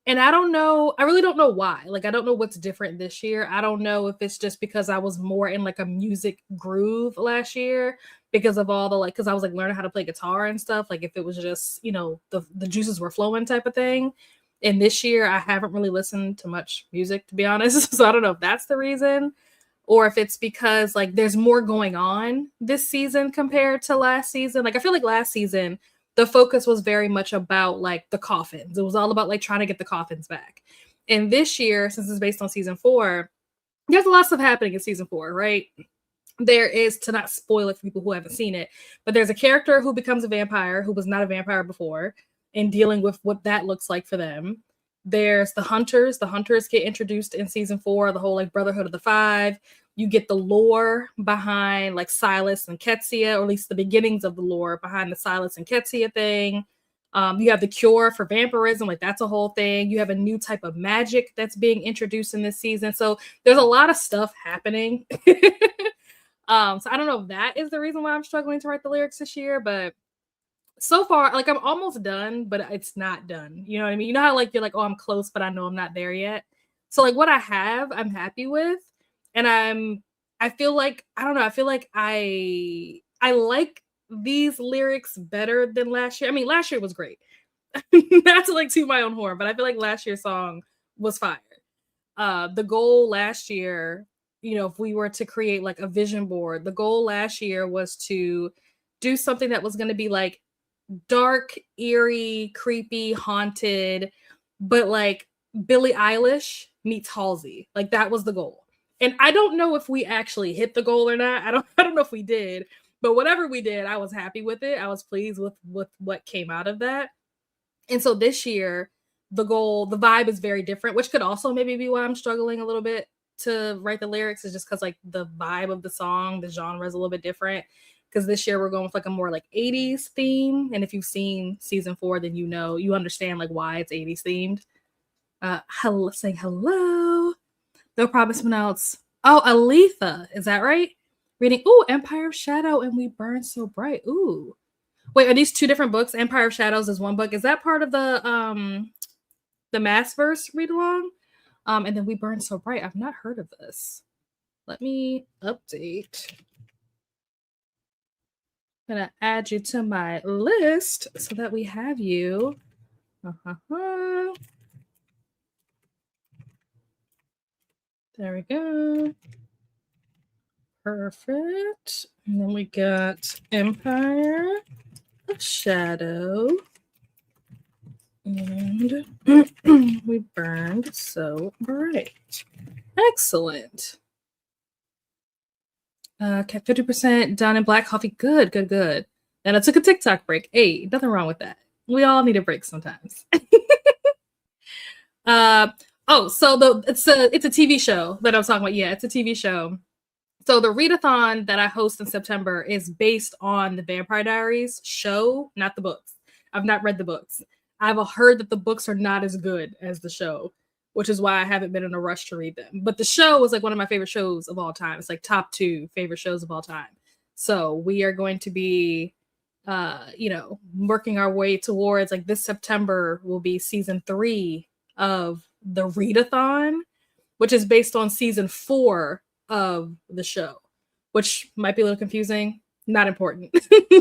And I don't know, I really don't know why. Like I don't know what's different this year. I don't know if it's just because I was more in like a music groove last year because of all the like, because I was like learning how to play guitar and stuff. Like if it was just, you know, the juices were flowing type of thing. And this year I haven't really listened to much music, to be honest. So I don't know if that's the reason, or if it's because like there's more going on this season compared to last season. Like I feel like last season the focus was very much about like the coffins. It was all about like trying to get the coffins back. And this year, since it's based on season 4, there's a lot of stuff happening in season 4, right? There is, to not spoil it for people who haven't seen it, but there's a character who becomes a vampire who was not a vampire before, and dealing with what that looks like for them. There's the hunters. The hunters get introduced in season 4, the whole like Brotherhood of the Five. You get the lore behind like Silas and Ketsia, or at least the beginnings of the lore behind the Silas and Ketsia thing. You have the cure for vampirism, like that's a whole thing. You have a new type of magic that's being introduced in this season. So there's a lot of stuff happening. So I don't know if that is the reason why I'm struggling to write the lyrics this year, but so far, like I'm almost done, but it's not done. You know what I mean? You know how like you're like, oh, I'm close, but I know I'm not there yet. So like what I have, I'm happy with, and I feel like I don't know. I feel like I like these lyrics better than last year. I mean, last year was great. Not to like toot my own horn, but I feel like last year's song was fire. The goal last year, you know, if we were to create like a vision board, the goal last year was to do something that was going to be like dark, eerie, creepy, haunted, but like Billie Eilish meets Halsey. Like that was the goal. And I don't know if we actually hit the goal or not. I don't know if we did, but whatever we did, I was happy with it. I was pleased with what came out of that. And so this year, the goal, the vibe is very different, which could also maybe be why I'm struggling a little bit to write the lyrics, is just because like the vibe of the song, the genre is a little bit different. Because this year we're going with like a more like 80s theme. And if you've seen season 4, then you know, you understand like why it's 80s themed. Hello, saying hello. No promise else. Oh, Aletha, is that right? Reading, ooh, Empire of Shadow and We Burn So Bright. Ooh. Wait, are these 2 different books? Empire of Shadows is one book. Is that part of the Massverse read along? And then We Burn So Bright. I've not heard of this. Let me update. I'm gonna add you to my list so that we have you. There we go. Perfect. And then we got Empire of Shadow. And we burned so bright. Excellent. Okay, 50% done in black coffee. Good, good, good. And I took a TikTok break. Hey, nothing wrong with that. We all need a break sometimes. So it's a TV show that I was talking about. Yeah, it's a TV show. So the readathon that I host in September is based on the Vampire Diaries show, not the books. I've not read the books. I've heard that the books are not as good as the show, which is why I haven't been in a rush to read them. But the show was like one of my favorite shows of all time. It's like top 2 favorite shows of all time. So we are going to be working our way towards, like, this September will be season 3 of the readathon, which is based on season 4 of the show, which might be a little confusing. Not important.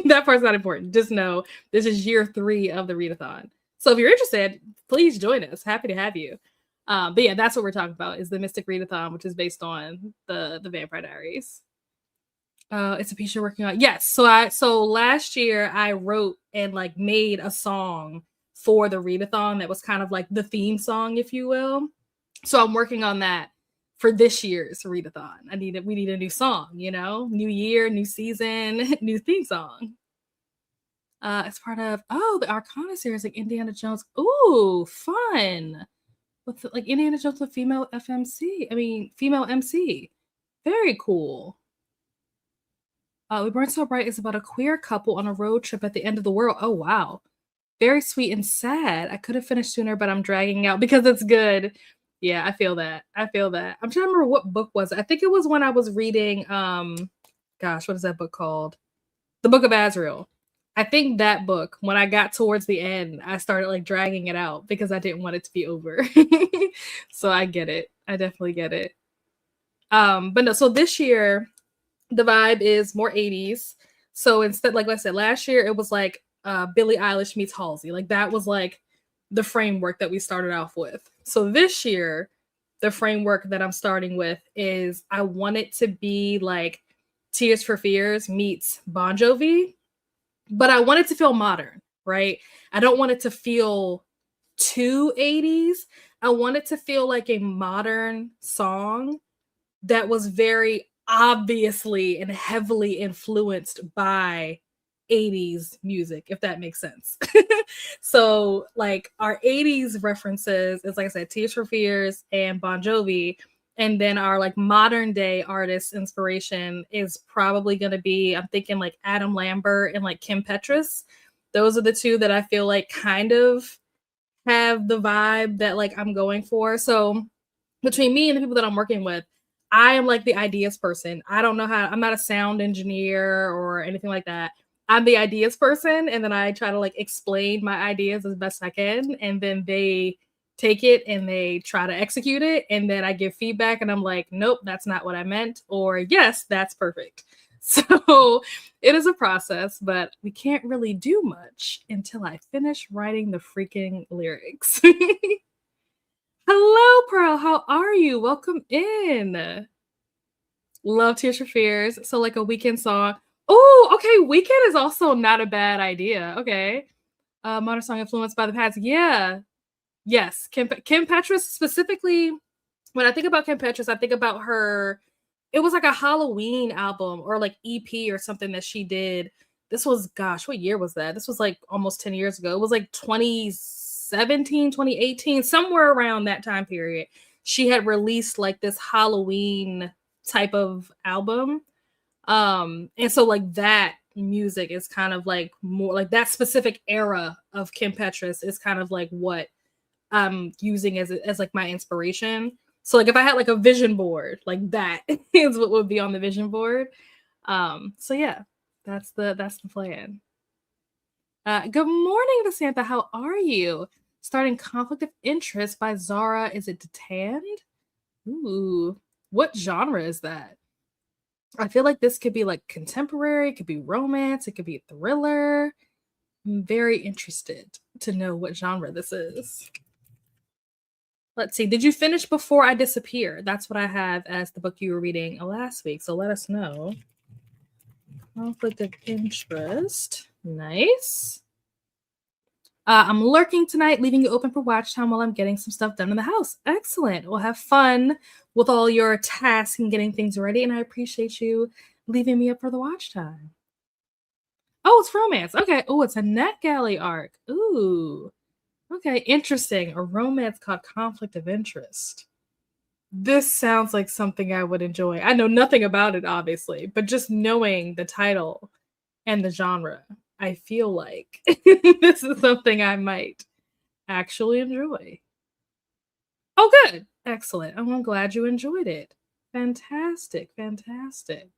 That part's not important. Just know this is year 3 of the readathon. So if you're interested, please join us. Happy to have you. But yeah, that's what we're talking about, is the Mystic Readathon, which is based on the Vampire Diaries. It's a piece you're working on. Yes. So last year I wrote and like made a song for the readathon that was kind of like the theme song, if you will. So I'm working on that for this year's readathon. We need a new song, new year, new season, new theme song. It's part of the Arcana series, like Indiana Jones. Ooh, fun. With like Indiana Jones with female female MC. Very cool. We Burn So Bright is about a queer couple on a road trip at the end of the world. Oh, wow. Very sweet and sad. I could have finished sooner, but I'm dragging out because it's good. Yeah, I feel that. I'm trying to remember what book was it. I think it was when I was reading, what is that book called? The Book of Azrael. I think that book, when I got towards the end, I started like dragging it out because I didn't want it to be over. So I get it. I definitely get it. But no, so this year, the vibe is more 80s. So instead, like I said, last year it was like Billie Eilish meets Halsey. Like that was like the framework that we started off with. So this year, the framework that I'm starting with is I want it to be like Tears for Fears meets Bon Jovi, but I want it to feel modern, right? I don't want it to feel too 80s. I want it to feel like a modern song that was very obviously and heavily influenced by 80s music, if that makes sense. So like our 80s references is, like I said, Tears for Fears and Bon Jovi. And then our like modern day artist inspiration is probably going to be, I'm thinking like Adam Lambert and like Kim Petras. Those are the two that I feel like kind of have the vibe that like I'm going for. So between me and the people that I'm working with, I am like the ideas person. I'm not a sound engineer or anything like that. I'm the ideas person, and then I try to like explain my ideas as best I can, and then they take it and they try to execute it, and then I give feedback and I'm like, nope, that's not what I meant, or yes, that's perfect. So it is a process, but we can't really do much until I finish writing the freaking lyrics. Hello, Pearl. How are you? Welcome in. Love Tears for Fears. So like a weekend song. Oh, okay. Weekend is also not a bad idea. Okay. Modern song influenced by the past. Yeah. Yes. Kim Petras specifically. When I think about Kim Petras, I think about her. It was like a Halloween album or like EP or something that she did. This was, gosh, what year was that? This was like almost 10 years ago. It was like 2017, 2018, somewhere around that time period. She had released like this Halloween type of album. And so like that music is kind of like more like that specific era of Kim Petras is kind of like what I'm using as like my inspiration. So like if I had like a vision board, like that is what would be on the vision board. So yeah, that's the plan. Good morning, Vasantha. How are you? Starting Conflict of Interest by Zara. Is it Detand? Ooh, what genre is that? I feel like this could be like contemporary, it could be romance, it could be thriller. I'm very interested to know what genre this is. Let's see. Did you finish Before I Disappear? That's what I have as the book you were reading last week. So let us know. Conflict of interest. Nice. I'm lurking tonight, leaving you open for watch time while I'm getting some stuff done in the house. Excellent. We'll have fun with all your tasks and getting things ready. And I appreciate you leaving me up for the watch time. Oh, it's romance. Okay. Oh, it's a NetGalley arc. Ooh. Okay. Interesting. A romance called Conflict of Interest. This sounds like something I would enjoy. I know nothing about it, obviously, but just knowing the title and the genre, I feel like this is something I might actually enjoy. Oh, good. Excellent. Oh, I'm glad you enjoyed it. Fantastic. Fantastic.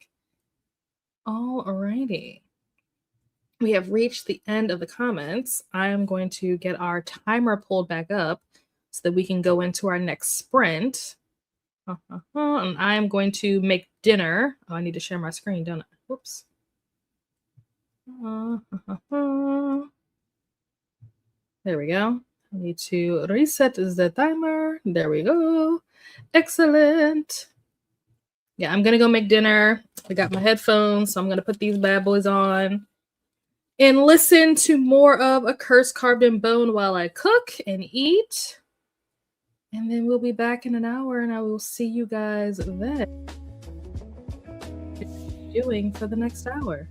All righty. We have reached the end of the comments. I am going to get our timer pulled back up so that we can go into our next sprint. And I am going to make dinner. Oh, I need to share my screen, don't I? Whoops. There we go. I need to reset the timer. There we go. Excellent. Yeah, I'm gonna go make dinner. I got my headphones, so I'm gonna put these bad boys on and listen to more of A Curse Carved in Bone while I cook and eat. And then we'll be back in an hour, and I will see you guys then. Doing for the next hour.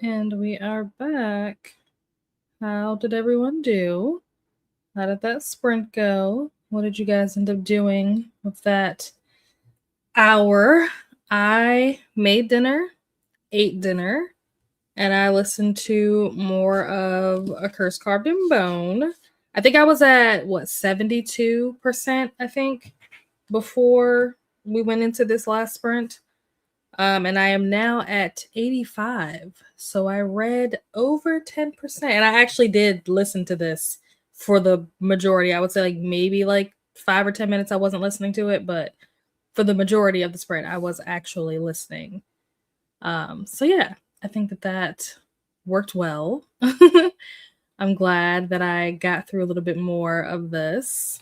And we are back. How did everyone do? How did that sprint go? What did you guys end up doing with that hour? I made dinner, ate dinner, and I listened to more of A Curse Carved in Bone. I think I was at, 72%, I think, before we went into this last sprint. And I am now at 85. So I read over 10%. And I actually did listen to this for the majority. I would say maybe 5 or 10 minutes I wasn't listening to it, but for the majority of the sprint, I was actually listening. So yeah, I think that worked well. I'm glad that I got through a little bit more of this.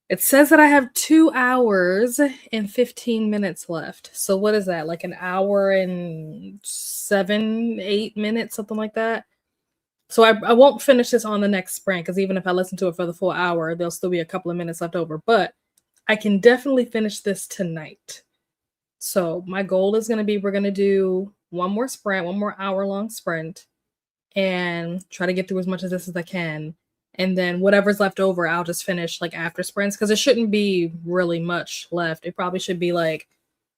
It says that I have 2 hours and 15 minutes left. So what is that? Like an hour and 7, 8 minutes, something like that. So I won't finish this on the next sprint, because even if I listen to it for the full hour, there'll still be a couple of minutes left over. But I can definitely finish this tonight. So my goal is going to be, we're going to do one more sprint, one more hour-long sprint, and try to get through as much of this as I can. And then whatever's left over, I'll just finish after sprints, because it shouldn't be really much left. It probably should be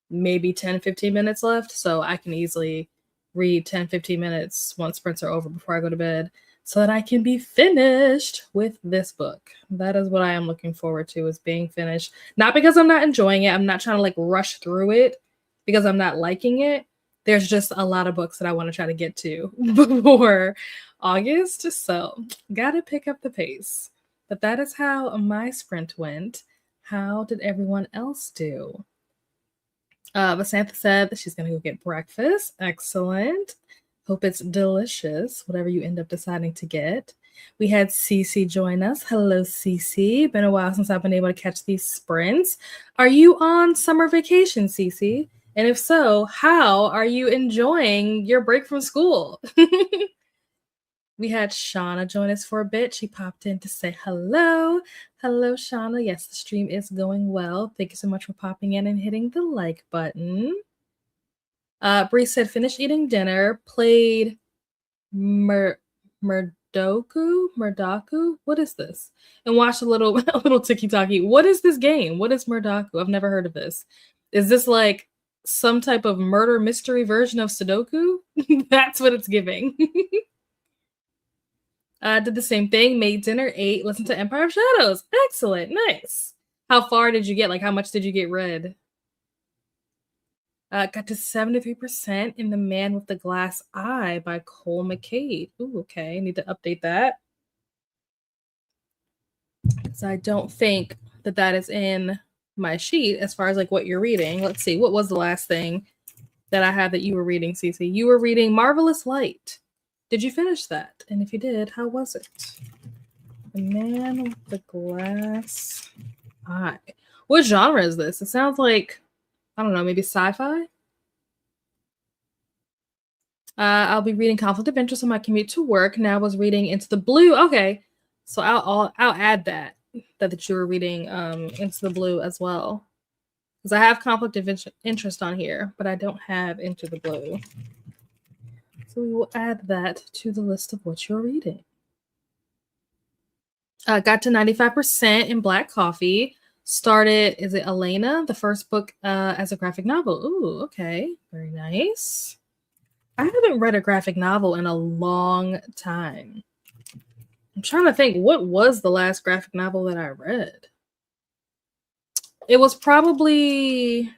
maybe 10, 15 minutes left. So I can easily read 10, 15 minutes once sprints are over before I go to bed, so that I can be finished with this book. That is what I am looking forward to, is being finished. Not because I'm not enjoying it. I'm not trying to rush through it because I'm not liking it. There's just a lot of books that I want to try to get to before August. So gotta pick up the pace. But that is how my sprint went. How did everyone else do? Vasantha said that she's going to go get breakfast. Excellent. Hope it's delicious, whatever you end up deciding to get. We had Cece join us. Hello, Cece. Been a while since I've been able to catch these sprints. Are you on summer vacation, Cece? And if so, how are you enjoying your break from school? We had Shauna join us for a bit. She popped in to say hello. Hello, Shauna. Yes, the stream is going well. Thank you so much for popping in and hitting the like button. Bree said, finished eating dinner, played Murdoku? What is this? And watched a little tiki-taki. What is this game? What is Murdoku? I've never heard of this. Is this some type of murder mystery version of Sudoku? That's what it's giving. Did the same thing, made dinner, ate, listened to Empire of Shadows. Excellent, nice. How far did you get? How much did you get read? Got to 73% in The Man with the Glass Eye by Cole McCade. Ooh, okay, need to update that. Because I don't think that is in my sheet as far as what you're reading. Let's see, what was the last thing that I had that you were reading, Cece? You were reading Marvelous Light. Did you finish that? And if you did, how was it? The Man with the Glass Eye. What genre is this? It sounds like, I don't know, maybe sci-fi? I'll be reading Conflict of Interest on my commute to work. Now I was reading Into the Blue. Okay, so I'll add that you were reading Into the Blue as well, because I have Conflict of Interest on here, but I don't have Into the Blue. So we will add that to the list of what you're reading. Got to 95% in Black Coffee. Started, is it Elena? The first book as a graphic novel. Ooh, okay. Very nice. I haven't read a graphic novel in a long time. I'm trying to think, what was the last graphic novel that I read? It was probably,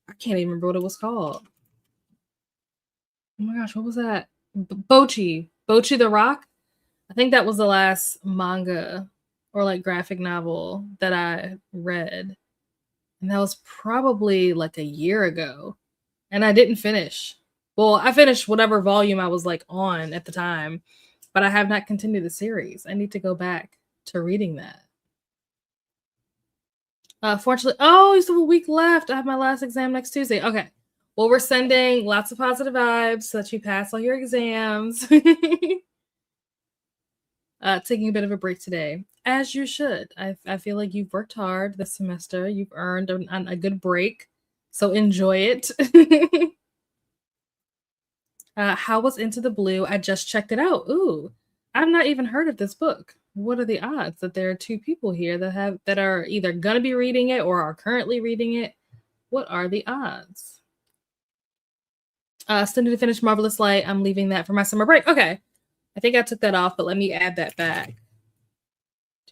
I can't even remember what it was called. Oh my gosh, what was that? Bochi the Rock. I think that was the last manga or graphic novel that I read. And that was probably a year ago. And I didn't finish. Well, I finished whatever volume I was on at the time, but I have not continued the series. I need to go back to reading that. Fortunately, you still have a week left. I have my last exam next Tuesday. Okay. Well, we're sending lots of positive vibes so that you pass all your exams. Taking a bit of a break today, as you should. I feel like you've worked hard this semester. You've earned a good break, so enjoy it. How was Into the Blue? I just checked it out. Ooh, I've not even heard of this book. What are the odds that there are two people here that are either gonna be reading it or are currently reading it? What are the odds? Still need to finish Marvelous Light. I'm leaving that for my summer break. Okay. I think I took that off, but let me add that back.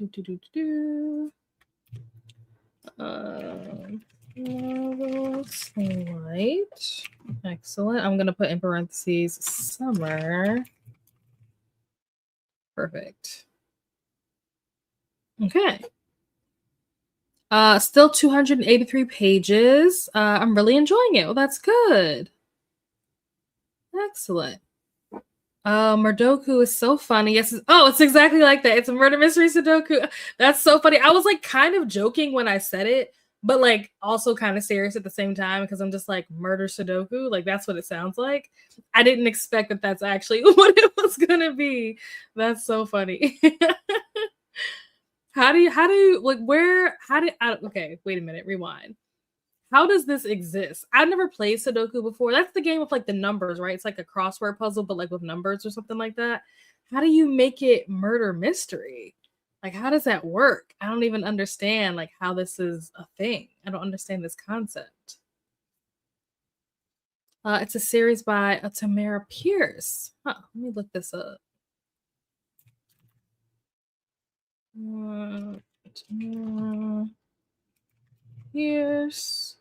Marvelous Light. Excellent. I'm going to put in parentheses summer. Perfect. Okay. Still 283 pages. I'm really enjoying it. Well, that's good. Excellent. Murdoku is so funny. Yes. Oh, it's exactly like that. It's a murder mystery Sudoku. That's so funny. I was like kind of joking when I said it, but like also kind of serious at the same time because I'm just like murder Sudoku. Like that's what it sounds like. I didn't expect that that's actually what it was gonna be. That's so funny. Okay, wait a minute, rewind. How does this exist? I've never played Sudoku before. That's the game with like the numbers, right? It's like a crossword puzzle, but like with numbers or something like that. How do you make it murder mystery? Like, how does that work? I don't even understand like how this is a thing. I don't understand this concept. It's a series by Tamara Pierce. Huh, let me look this up. Tamara Pierce.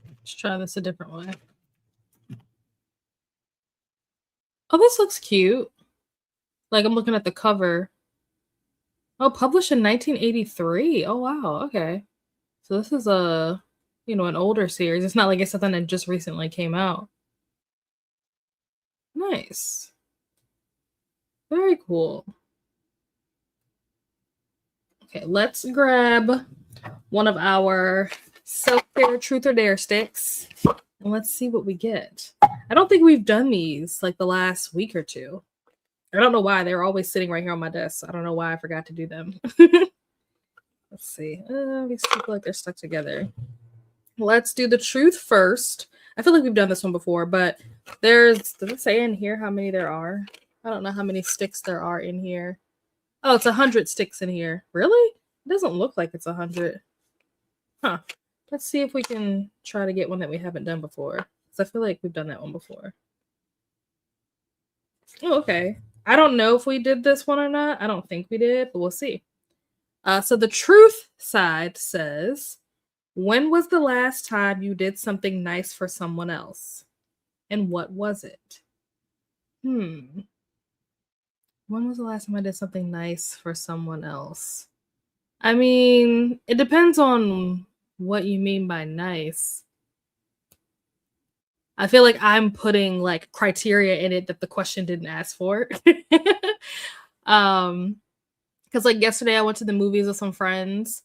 Let's try this a different way. Oh, this looks cute. Like I'm looking at the cover. Oh, published in 1983. Oh, wow. Okay. So this is an older series. It's not like it's something that just recently came out. Nice. Very cool. Okay, let's grab one of our self-care truth or dare sticks and let's see what we get. I don't think we've done these like the last week or two. I don't know why. They're always sitting right here on my desk. I don't know why I forgot to do them. Let's see. These people like they're stuck together. Let's do the truth first. I feel like we've done this one before, but does it say in here how many there are? I don't know how many sticks there are in here. Oh, it's 100 sticks in here. Really? It doesn't look like it's 100. Huh. Let's see if we can try to get one that we haven't done before. Because I feel like we've done that one before. Oh, okay. I don't know if we did this one or not. I don't think we did, but we'll see. So the truth side says, when was the last time you did something nice for someone else? And what was it? When was the last time I did something nice for someone else? I mean, it depends on what you mean by nice. I feel like I'm putting like criteria in it that the question didn't ask for. Because like yesterday I went to the movies with some friends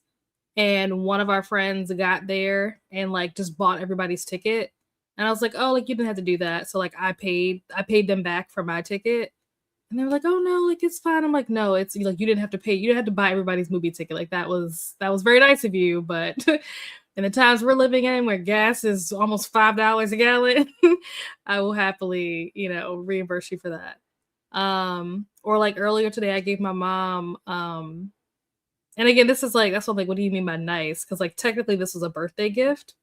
and one of our friends got there and like just bought everybody's ticket. And I was like, oh, like you didn't have to do that. So like I paid them back for my ticket. And they were like, oh no, like it's fine. I'm like, no, it's like you didn't have to pay, you didn't have to buy everybody's movie ticket. Like that was very nice of you. But in the times we're living in where gas is almost $5 a gallon, I will happily, reimburse you for that. Or like earlier today, I gave my mom, and again, this is like, that's what, like, what do you mean by nice? Because like technically this was a birthday gift,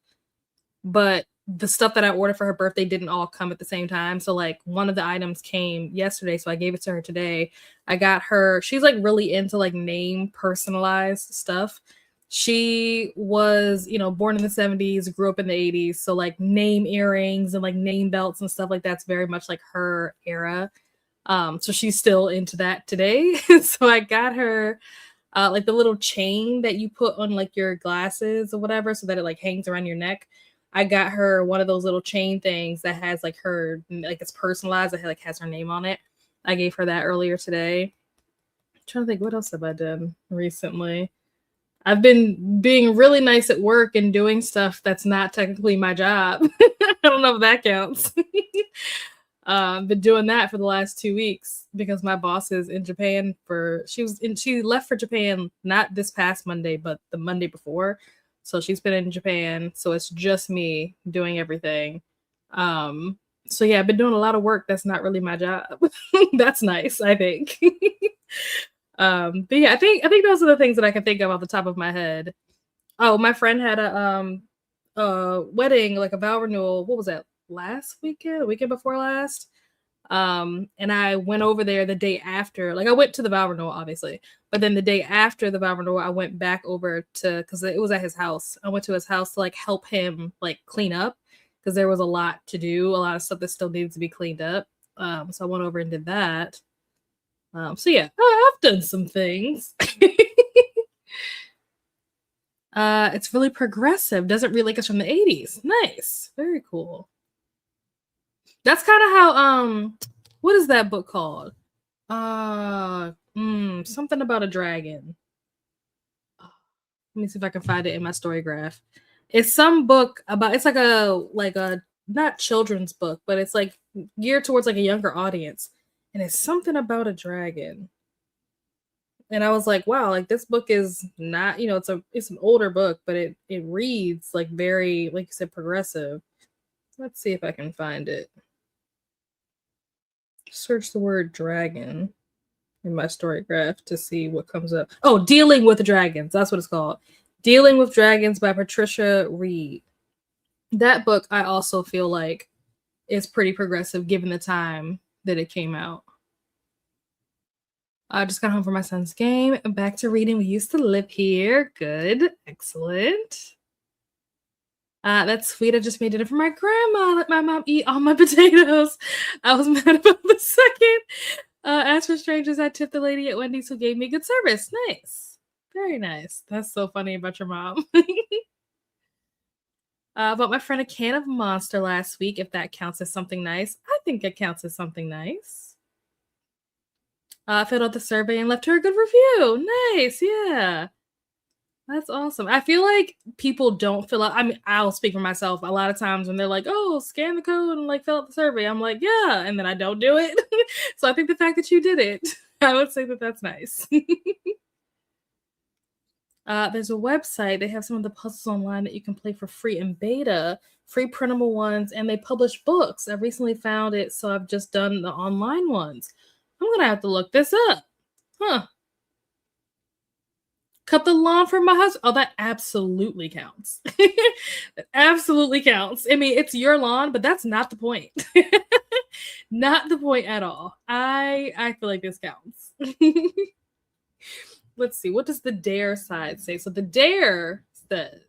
but the stuff that I ordered for her birthday didn't all come at the same time. So like one of the items came yesterday, so I gave it to her today. I got her, she's like really into like name personalized stuff. She was, born in the 70s, grew up in the 80s. So like name earrings and like name belts and stuff like that's very much like her era. So she's still into that today. So I got her like the little chain that you put on like your glasses or whatever so that it like hangs around your neck. I got her one of those little chain things that has like her, like it's personalized. It like has her name on it. I gave her that earlier today. I'm trying to think, what else have I done recently? I've been being really nice at work and doing stuff that's not technically my job. I don't know if that counts. Been doing that for the last 2 weeks because my boss is in Japan she left for Japan not this past Monday, but the Monday before. So she's been in Japan. So it's just me doing everything. So yeah, I've been doing a lot of work that's not really my job. That's nice, I think. But yeah, I think those are the things that I can think of off the top of my head. Oh, my friend had a wedding, like a vow renewal. What was that? Last weekend, weekend before last. And I went over there the day after. Like I went to the vow renewal, obviously, but then the day after the vow renewal, I went back over to because it was at his house. I went to his house to like help him like clean up because there was a lot to do, a lot of stuff that still needed to be cleaned up. So I went over and did that. So yeah, I've done some things. It's really progressive. Doesn't read like it's from the 80s. Nice. Very cool. That's kind of how what is that book called? Something about a dragon. Let me see if I can find it in my story graph. It's some book about it's like a not children's book, but it's like geared towards like a younger audience. And it's something about a dragon. And I was like, wow, like this book is not, it's an older book, but it reads like very, like you said, progressive. Let's see if I can find it. Search the word dragon in my story graph to see what comes up. Oh, Dealing with Dragons. That's what it's called. Dealing with Dragons by Patricia Reed. That book I also feel like is pretty progressive given the time that it came out. I just got home from my son's game. Back to reading. We used to live here. Good. Excellent. That's sweet. I just made dinner for my grandma. Let my mom eat all my potatoes. I was mad about the second. As for strangers, I tipped the lady at Wendy's who gave me good service. Nice. Very nice. That's so funny about your mom. Bought my friend a can of Monster last week, if that counts as something nice. I think it counts as something nice. Filled out the survey and left her a good review. Nice. Yeah. That's awesome. I feel like people don't fill out. I mean, I'll speak for myself. A lot of times when they're like, "Oh, scan the code and like fill out the survey," I'm like, "Yeah," and then I don't do it. So I think the fact that you did it, I would say that that's nice. There's a website. They have some of the puzzles online that you can play for free in beta, free printable ones, and they publish books. I recently found it, so I've just done the online ones. I'm gonna have to look this up. Huh. Cut the lawn for my husband. Oh, that absolutely counts. That absolutely counts. I mean, it's your lawn, but that's not the point. Not the point at all. I feel like this counts. Let's see. What does the dare side say? So the dare says,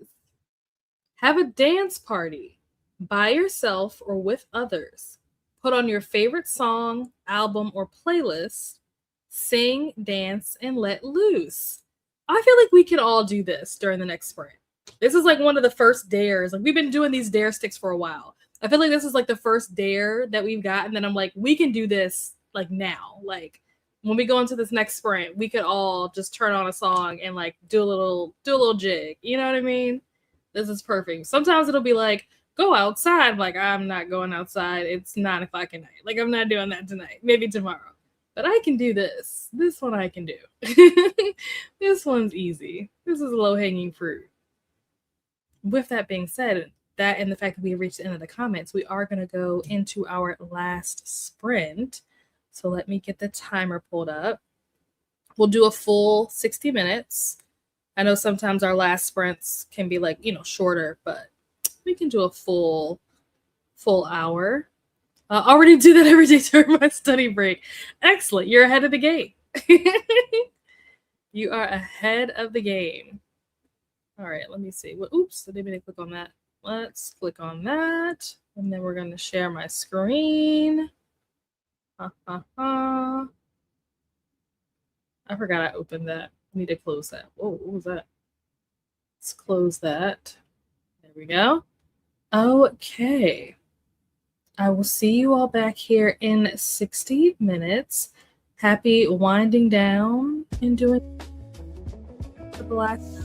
have a dance party by yourself or with others. Put on your favorite song, album, or playlist. Sing, dance, and let loose. I feel like we can all do this during the next sprint. This is like one of the first dares. Like we've been doing these dare sticks for a while. I feel like this is like the first dare that we've got. And then I'm like, we can do this like now. Like when we go into this next sprint, we could all just turn on a song and like do a little jig. You know what I mean? This is perfect. Sometimes it'll be like, go outside. I'm like, I'm not going outside. It's 9 o'clock at night. Like I'm not doing that tonight. Maybe tomorrow. But I can do this. This one I can do. This one's easy. This is low-hanging fruit. With that being said, that and the fact that we reached the end of the comments, we are going to go into our last sprint. So let me get the timer pulled up. We'll do a full 60 minutes. I know sometimes our last sprints can be like, shorter, but we can do a full hour. Already do that every day during my study break. Excellent. You're ahead of the game. You are ahead of the game. All right, let me see. Oops, I didn't mean to click on that. Let's click on that. And then we're going to share my screen. I forgot I opened that. I need to close that. Oh, what was that? Let's close that. There we go. Okay. I will see you all back here in 60 minutes. Happy winding down and doing the last.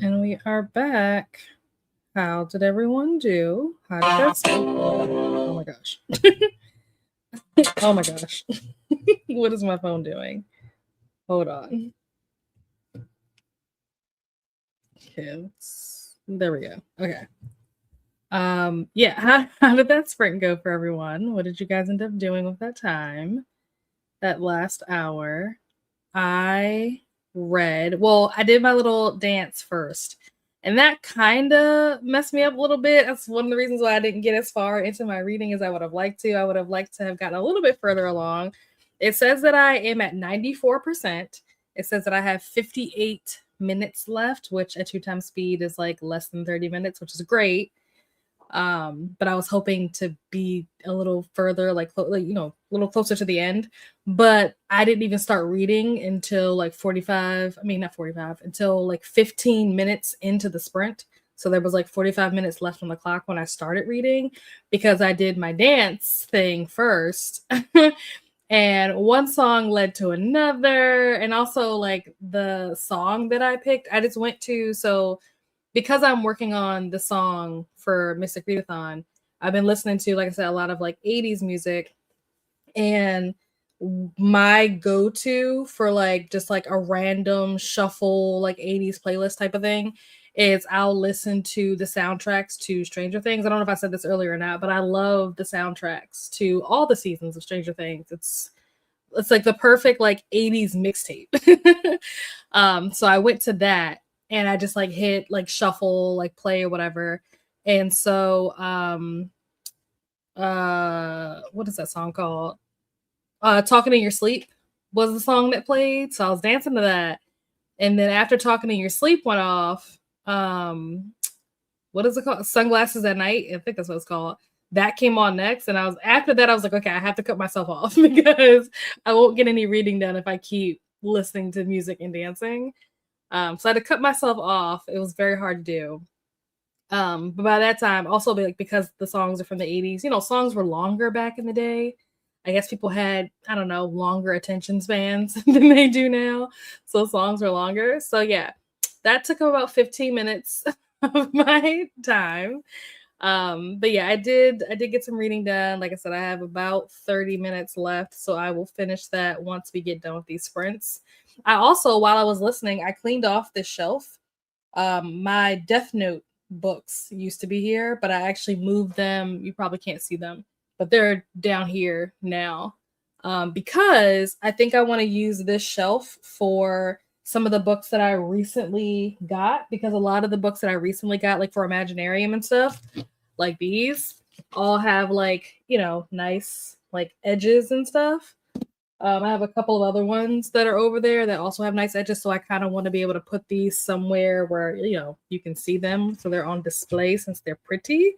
And we are back. How did everyone do? How did that sound? Oh my gosh. Oh my gosh. What is my phone doing? Hold on. Kids. There we go. Okay. Yeah, how did that sprint go for everyone? What did you guys end up doing with that time? That last hour? I I did my little dance first. And that kind of messed me up a little bit. That's one of the reasons why I didn't get as far into my reading as I would have liked to. I would have liked to have gotten a little bit further along. It says that I am at 94%. It says that I have 58 minutes left, which at 2 times speed is like less than 30 minutes, which is great. But I was hoping to be a little further, a little closer to the end. But I didn't even start reading until like 45. I mean, not 45, until like 15 minutes into the sprint. So there was like 45 minutes left on the clock when I started reading because I did my dance thing first. And one song led to another. And also, like, the song that I picked, I just went to. So because I'm working on the song for Mystic Readathon, I've been listening to, like I said, a lot of like 80s music. And my go-to for like just like a random shuffle, like 80s playlist type of thing is I'll listen to the soundtracks to Stranger Things. I don't know if I said this earlier or not, but I love the soundtracks to all the seasons of Stranger Things. It's like the perfect like 80s mixtape. So I went to that and I just like hit like shuffle, like play or whatever. And so what is that song called? Talking in Your Sleep was the song that played. So I was dancing to that. And then after Talking in Your Sleep went off, what is it called? Sunglasses at Night. I think that's what it's called. That came on next. And after that, I was like, okay, I have to cut myself off because I won't get any reading done if I keep listening to music and dancing. So I had to cut myself off. It was very hard to do. But by that time, also because the songs are from the 80s, songs were longer back in the day. I guess people had, I don't know, longer attention spans than they do now. So songs were longer. So yeah, that took about 15 minutes of my time. But yeah, I did get some reading done. Like I said, I have about 30 minutes left. So I will finish that once we get done with these sprints. I also, while I was listening, I cleaned off this shelf. My Death Note books used to be here, but I actually moved them. You probably can't see them, but they're down here now. Because I think I want to use this shelf for some of the books that I recently got, because a lot of the books that I recently got, like for Imaginarium and stuff, like these, all have like, nice like edges and stuff. I have a couple of other ones that are over there that also have nice edges, so I kind of want to be able to put these somewhere where, you can see them, so they're on display since they're pretty.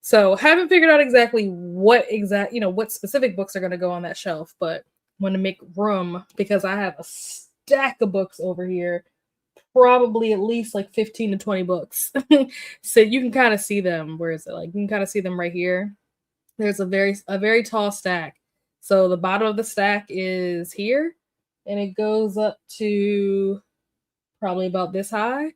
So haven't figured out exactly what specific books are going to go on that shelf, but want to make room because I have a stack of books over here, probably at least like 15 to 20 books. So you can kind of see them. Where is it? Like, you can kind of see them right here. There's a very tall stack. So the bottom of the stack is here, and it goes up to probably about this high.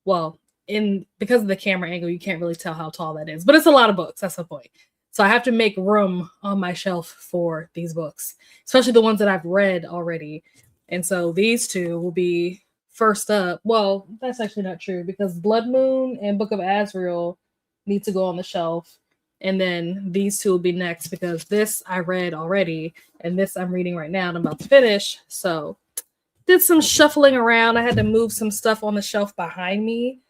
Well, because of the camera angle, you can't really tell how tall that is, but it's a lot of books. That's the point. So I have to make room on my shelf for these books, especially the ones that I've read already. And so these two will be first up. Well, that's actually not true because Blood Moon and Book of Azrael need to go on the shelf. And then these two will be next because this I read already, and this I'm reading right now and I'm about to finish. So did some shuffling around. I had to move some stuff on the shelf behind me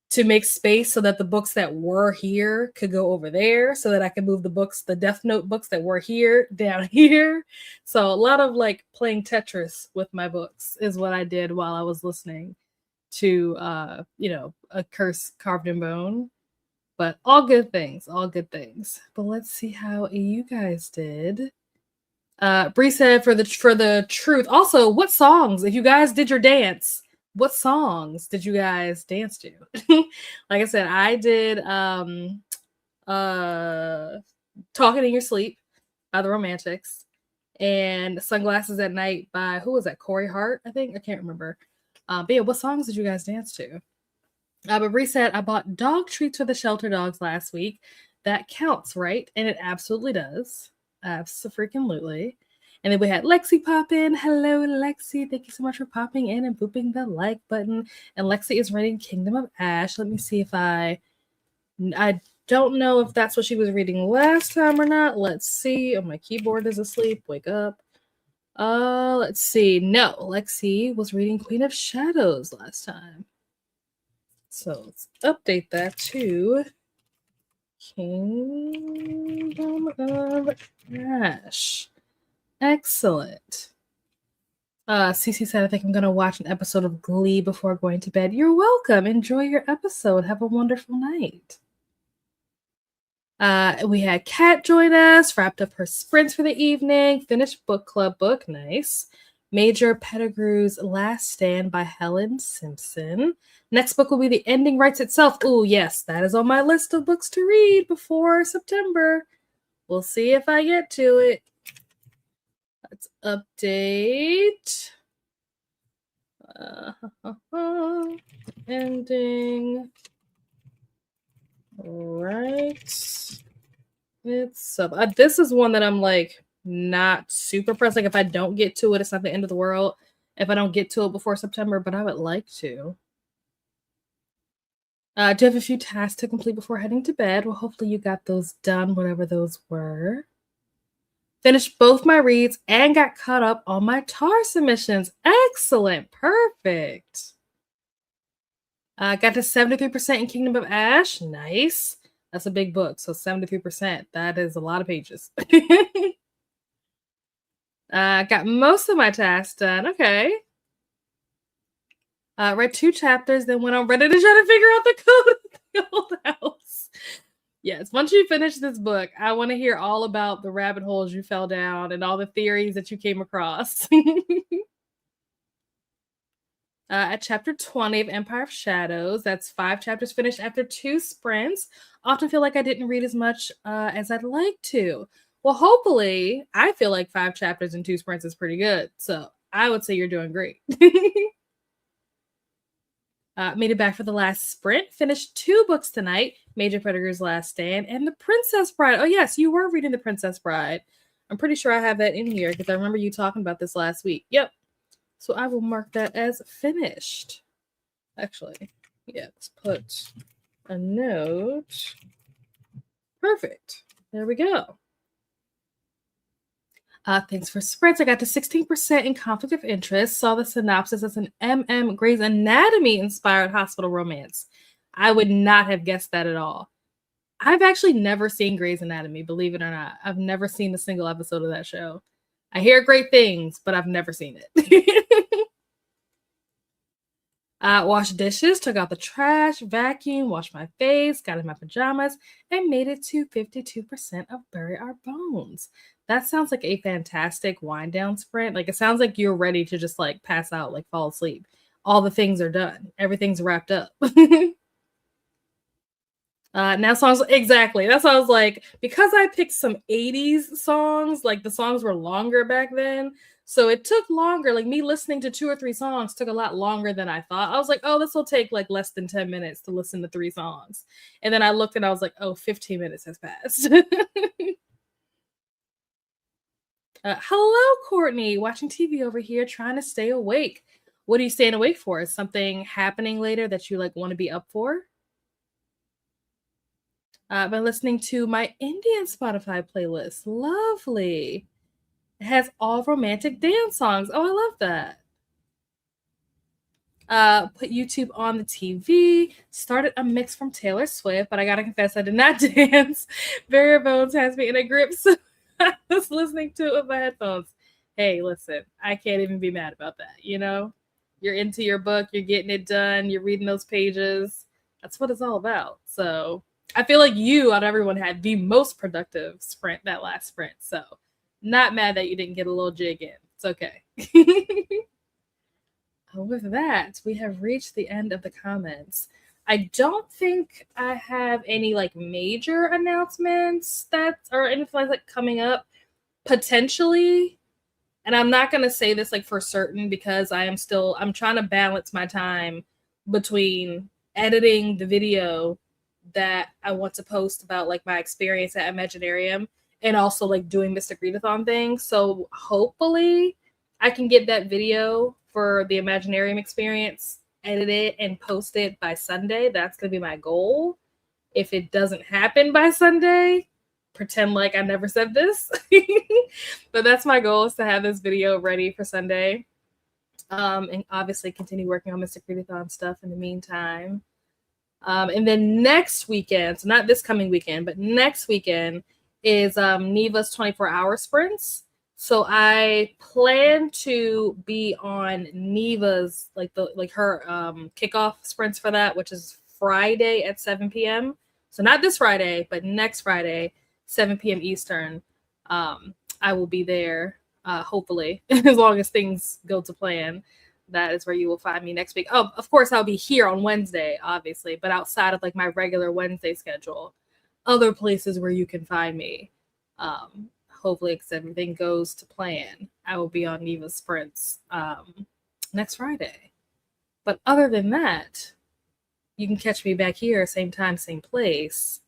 to make space so that the books that were here could go over there, so that I could move the Death Note books that were here down here. So a lot of like playing Tetris with my books is what I did while I was listening to A Curse Carved in Bone. But all good things. But let's see how you guys did. Bree said for the truth. Also, what songs, if you guys did your dance, what songs did you guys dance to? Like I said, I did Talking in Your Sleep by the Romantics and Sunglasses at Night by, who was that? Corey Hart, I think. I can't remember. But yeah, what songs did you guys dance to? But Bree said, I bought dog treats for the shelter dogs last week. That counts, right? And it absolutely does. Absolutely. And then we had Lexi pop in. Hello, Lexi. Thank you so much for popping in and booping the like button. And Lexi is reading Kingdom of Ash. Let me see if I don't know if that's what she was reading last time or not. Let's see. Oh, my keyboard is asleep. Wake up. Let's see. No, Lexi was reading Queen of Shadows last time. So let's update that to Kingdom of Ash. Excellent. Cece said, I think I'm going to watch an episode of Glee before going to bed. You're welcome. Enjoy your episode. Have a wonderful night. We had Kat join us, wrapped up her sprints for the evening, finished book club book. Nice. Major Pettigrew's Last Stand by Helen Simpson. Next book will be The Ending Writes Itself. Oh, yes, that is on my list of books to read before September. We'll see if I get to it. Let's update. Ending writes itself. This is one that I'm like not super pressed. Like if I don't get to it, it's not the end of the world. If I don't get to it before September, but I would like to. Do you have a few tasks to complete before heading to bed? Well, hopefully you got those done, whatever those were. Finished both my reads and got caught up on my TAR submissions. Excellent. Perfect. Got to 73% in Kingdom of Ash. Nice. That's a big book. So 73%. That is a lot of pages. Got most of my tasks done. Okay. Read 2 chapters, then went on Reddit to try to figure out the code of the old house. Yes, once you finish this book, I want to hear all about the rabbit holes you fell down and all the theories that you came across. At chapter 20 of Empire of Shadows, that's 5 chapters finished after 2 sprints. Often feel like I didn't read as much as I'd like to. Well, hopefully, I feel like 5 chapters and 2 sprints is pretty good. So I would say you're doing great. Made it back for the last sprint. Finished 2 books tonight. Major Pettigrew's Last Stand and The Princess Bride. Oh, yes, you were reading The Princess Bride. I'm pretty sure I have that in here because I remember you talking about this last week. Yep. So I will mark that as finished. Actually, yeah, let's put a note. Perfect. There we go. Thanks for spreads. I got to 16% in conflict of interest. Saw the synopsis as an Grey's Anatomy inspired hospital romance. I would not have guessed that at all. I've actually never seen Grey's Anatomy, believe it or not. I've never seen a single episode of that show. I hear great things, but I've never seen it. Washed dishes, took out the trash, vacuumed, washed my face, got in my pajamas, and made it to 52% of Bury Our Bones. That sounds like a fantastic wind down sprint. Like it sounds like you're ready to just like pass out, like fall asleep. All the things are done. Everything's wrapped up. Now songs, exactly. That's what I was like, because I picked some 80s songs, like the songs were longer back then. So it took longer. Like me listening to 2 or 3 songs took a lot longer than I thought. I was like, oh, this will take like less than 10 minutes to listen to 3 songs. And then I looked and I was like, oh, 15 minutes has passed. Hello, Courtney. Watching TV over here, trying to stay awake. What are you staying awake for? Is something happening later that you like want to be up for? I've been listening to my Indian Spotify playlist. Lovely. It has all romantic dance songs. Oh, I love that. Put YouTube on the TV. Started a mix from Taylor Swift, but I gotta confess I did not dance. Bury Our Bones has me in a grip, so I was listening to it with my headphones. Hey, listen, I can't even be mad about that, you know? You're into your book, you're getting it done, you're reading those pages. That's what it's all about. So I feel like you, out of everyone, had the most productive sprint, that last sprint. So not mad that you didn't get a little jig in. It's okay. With that, we have reached the end of the comments. I don't think I have any like major announcements that or anything like coming up. Potentially, and I'm not gonna say this like for certain because I'm trying to balance my time between editing the video that I want to post about like my experience at Imaginarium, and also like doing Mystic Readathon thing. So hopefully I can get that video for the Imaginarium experience, edit it and post it by Sunday. That's going to be my goal. If it doesn't happen by Sunday, pretend like I never said this. But that's my goal, is to have this video ready for Sunday. And obviously continue working on Mystic Readathon stuff in the meantime. And then next weekend, so not this coming weekend, but next weekend is Neva's 24-hour sprints. So I plan to be on Neva's her kickoff sprints for that, which is Friday at 7 p.m. So not this Friday, but next Friday, 7 p.m. Eastern. I will be there, hopefully, as long as things go to plan. That is where you will find me next week. Oh, of course, I'll be here on Wednesday, obviously, but outside of like my regular Wednesday schedule, other places where you can find me. Hopefully, because everything goes to plan, I will be on Neva's sprints next Friday. But other than that, you can catch me back here, same time, same place,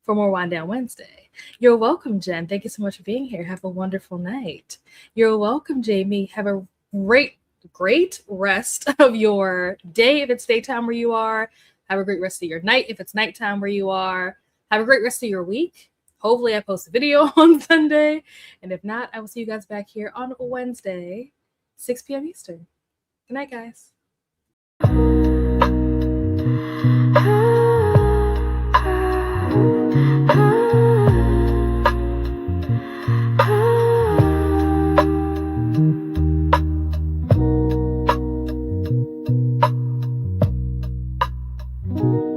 for more Wind Down Wednesday. You're welcome, Jen. Thank you so much for being here. Have a wonderful night. You're welcome, Jamie. Have a great rest of your day if it's daytime where you are. Have a great rest of your night if it's nighttime where you are. Have a great rest of your week. Hopefully I post a video on Sunday. And if not, I will see you guys back here on Wednesday, 6 p.m. Eastern. Good night, guys. Thank you.